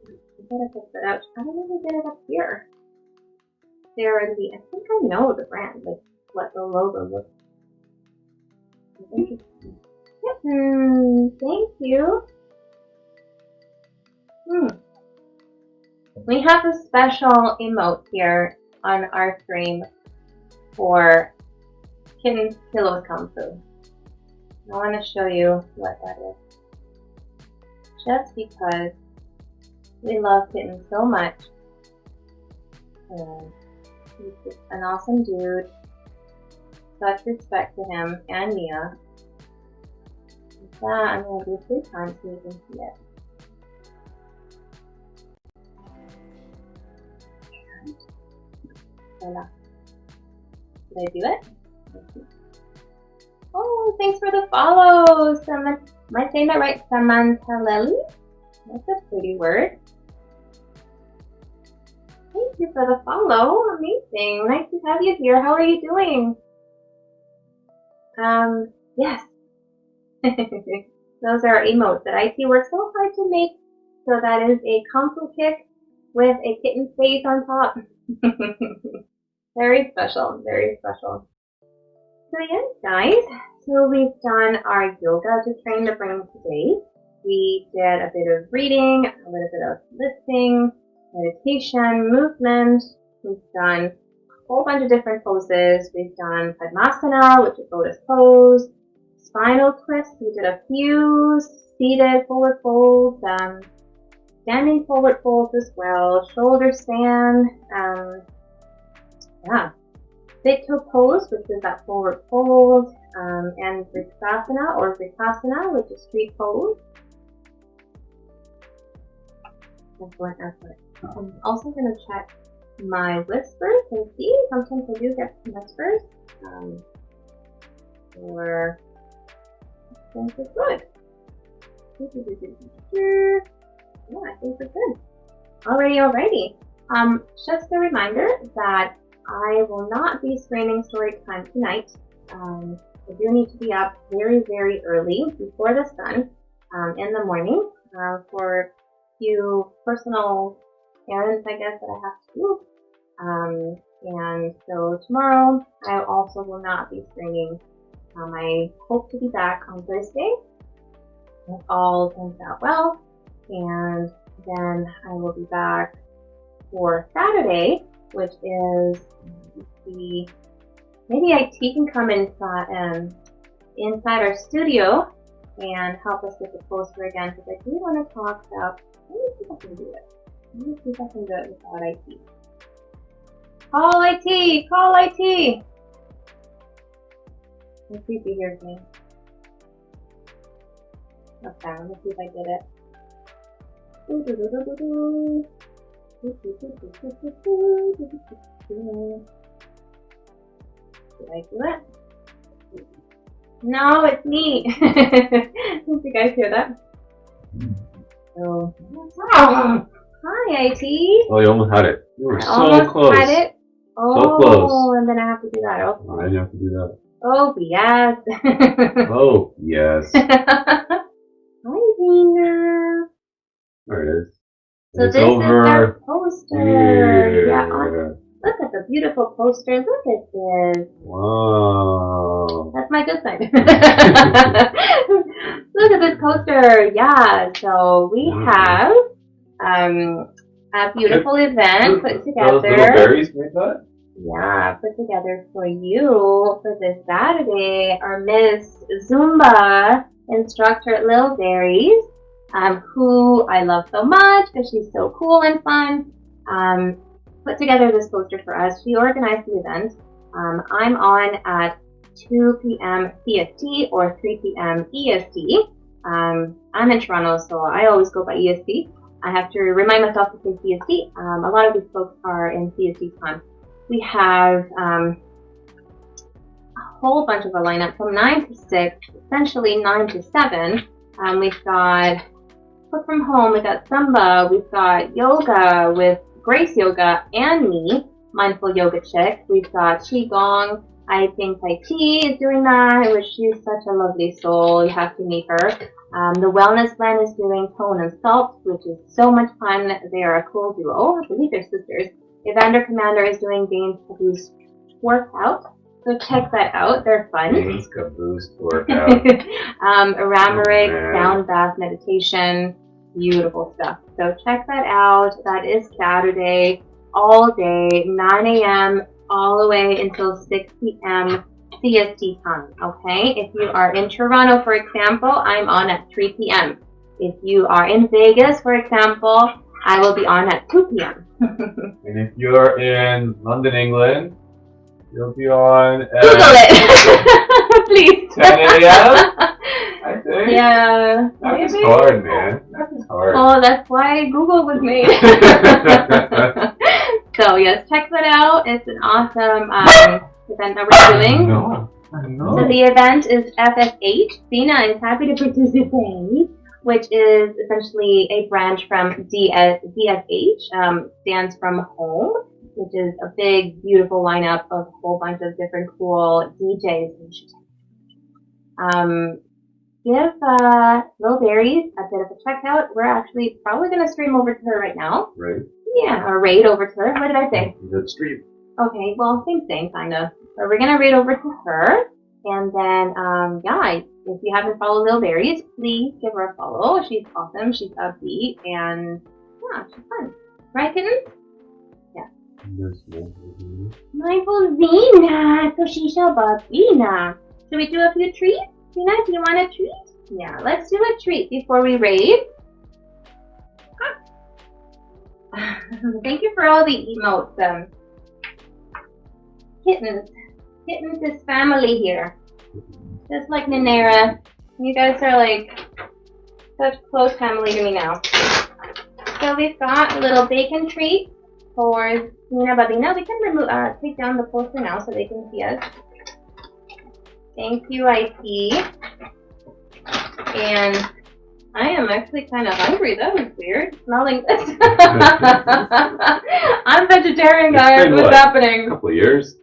I gotta pick that out. I don't know if I get it up here. Sarah Lee, I think I know the brand, like what the logo looks like. Interesting. Thank you. We have a special emote here on our stream for Kitten Pillow Kung Fu. I want to show you what that is. Just because we love Kitten so much. And he's just an awesome dude. Such respect to him and Mia. With that, I'm going to do 3 times so you can see it. Voila. Did I do it? Oh, thanks for the follow. Am I saying that right? Samantaleli? That's a pretty word. Thank you for the follow. Amazing. Nice to have you here. How are you doing? Yes. Those are emotes that IT worked so hard to make. So that is a Kung Fu kick with a kitten face on top. Very special, very special. So yes, guys, so we've done our yoga to train the brain today. We did a bit of reading, a little bit of listening, meditation, movement. We've done a whole bunch of different poses. We've done Padmasana, which is lotus pose, spinal twist. We did a few seated forward folds, standing forward folds as well, shoulder stand, big toe pose, which is that forward fold, and Vrksasana or Vrksasana, which is street pose. Excellent effort. I'm also going to check my whispers and see. Sometimes I do get some whispers. Or I think it's good. Yeah, I think we're good. Alrighty. Just a reminder that I will not be streaming story time tonight. I do need to be up very, very early before the sun in the morning for a few personal errands, I guess, that I have to do. And so tomorrow I also will not be streaming. I hope to be back on Thursday if all turns out well. and then I will be back for Saturday, which is the maybe IT can come inside our studio and help us with the poster again because I do want to talk about. Let me see if I can do it. Let me see if I can do it without IT. Call IT! Call IT! Let's see if he hears me. Okay, let me see if I did it. Did I do it? No, it's me. Did you guys hear that? So, hi, IT. Oh, you almost had it. You were I so almost close. had it. Oh, So close. and then I have to do that. Okay. Why do you have to do that? Oh, yes. Oh, yes. Hi, Zena. There it is. So It's this over is our poster. here. Yeah, look at the beautiful poster. Look at this. Wow. That's my good side. Look at this poster. Yeah, so we have a beautiful event put Those little together. berries made that? Yeah, put together for you for this Saturday. Our Miss Zumba instructor at Lil Berries, who I love so much because she's so cool and fun, put together this poster for us. She organized the event. I'm on at 2 p.m. CST or 3 p.m. EST. I'm in Toronto, so I always go by EST. I have to remind myself to say CST. A lot of these folks are in CST time. We have a whole bunch of a lineup from 9 to 6, essentially 9 to 7. We've got Cook from Home, we've got Zumba, we've got yoga with Grace Yoga and me, Mindful Yoga Chick. We've got Qigong. I think Tai Chi is doing that, which she's such a lovely soul. You have to meet her. The Wellness Blend is doing Tone and Salt, which is so much fun. They are a cool duo. I believe they're sisters. Evander Commander is doing Games Caboose Workout, so check that out. They're fun. Games Caboose Workout. Ramaric, Sound Bath Meditation, beautiful stuff. So check that out. That is Saturday, all day, 9 a.m. all the way until 6 p.m. CST time, okay? If you are in Toronto, for example, I'm on at 3 p.m. If you are in Vegas, for example, I will be on at 2 p.m. And if you're in London, England, you'll be on at Google it, please. 10 a.m. I think. Yeah. That is hard, man. That is hard. Oh, that's why Google was made. So yes, check that out. It's an awesome event that we're doing. I know. So the event is FSH. Zena is happy to participate, which is essentially a branch from DSH, stands from Home, which is a big, beautiful lineup of a whole bunch of different cool DJs. Give Lil Berries a bit of a check out. We're actually probably going to stream over to her right now. Right. Yeah, or raid over to her. What did I say? The stream. Okay, well, same thing, kind of. So we're going to raid over to her. And then, yeah, if you haven't followed Lil Berries, please give her a follow. She's awesome. She's upbeat. And, yeah, she's fun. Right, kitten? Yeah. Mindful Zena. So she shall Zena. Should we do a few treats? Zena, do you want a treat? Yeah, let's do a treat before we raid. Thank you for all the emotes. Kittens. Kittens is family here. Just like Ninera. You guys are like such close family to me now. So we've got a little bacon treat for Nina Babina. We can take down the poster now so they can see us. Thank you, IT. And I am actually kind of hungry. That was weird. Smelling this. I'm vegetarian, guys. What's happening? A couple of years.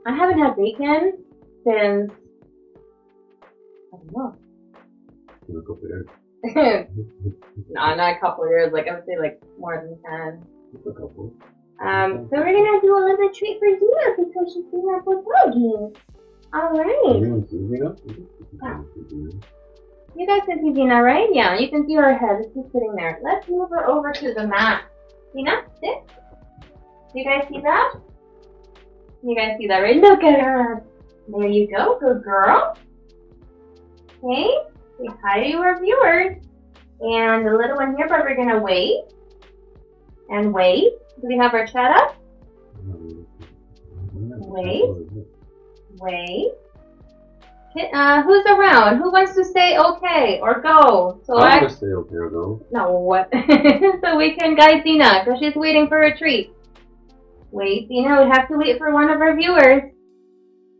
I haven't had bacon since, I don't know. A couple of years. No, not a couple of years. Like, I would say like more than 10. A couple. So we're gonna do a little treat for Zena because she's doing our doggy. Alright. You guys can see Dina, right? Yeah, you can see her head. She's sitting there. Let's move her over to the mat. Dina, sit. You guys see that? You guys see that, right? Look at her. There you go. Good girl. Okay. Say hi to our viewers. And the little one here, but we're going to wait. And wait. Do we have our chat up? Wait. Wait. Who's around? Who wants to say okay or go? So I'm gonna say okay or go. No, what? So we can guide Dina because she's waiting for a treat. Wait, Dina, we have to wait for one of our viewers.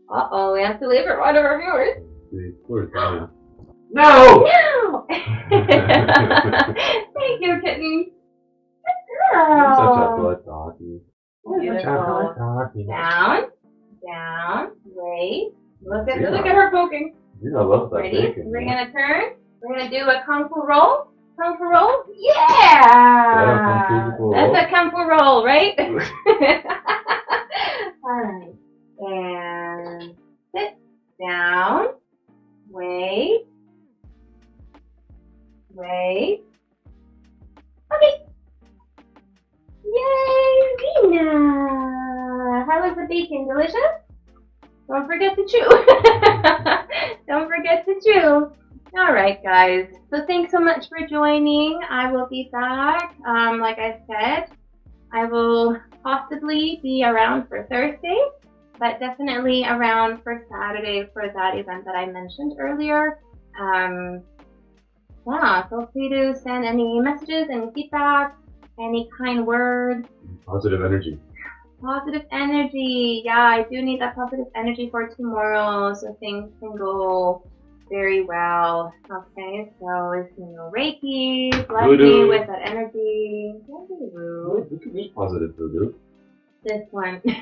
Uh-oh, we have to wait for one of our viewers. No! No! Thank you, kitten. Good girl. Such a blood talkie. Beautiful. Down, down, wait. Look at her poking. You know, love that Ready? bacon. We're gonna turn. We're gonna do a kung fu roll. Kung fu roll? Yeah! That's a kung fu roll, right? Alright. And sit down. Wait. Wait. Okay. Yay, Rena! How was the bacon? Delicious? Don't forget to chew. Don't forget to chew. Alright guys, so thanks so much for joining. I will be back. Like I said, I will possibly be around for Thursday, but definitely around for Saturday for that event that I mentioned earlier. Yeah, feel free to send any messages, any feedback, any kind words. Positive energy. Positive energy. Yeah, I do need that positive energy for tomorrow so things can go very well. Okay, so it's Reiki, bless me with that energy. Don't be rude. Look at this positive voodoo. This one. Thank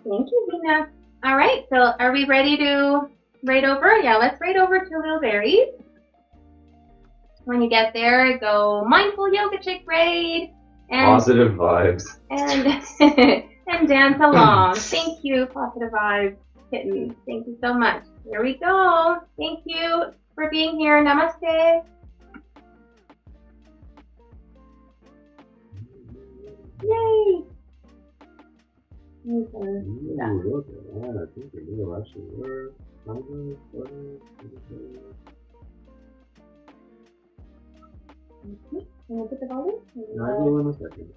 you, Dina. Alright, so are we ready to raid over? Yeah, let's raid over to Little Berries. When you get there, go Mindful Yoga Chick raid. And, positive vibes. And dance along. Thank you, Positive Vibes Kitten. Thank you so much. Here we go. Thank you for being here. Namaste. Yay! Ooh, look at that. I think it will actually work. Can you put the volume? I will in a second.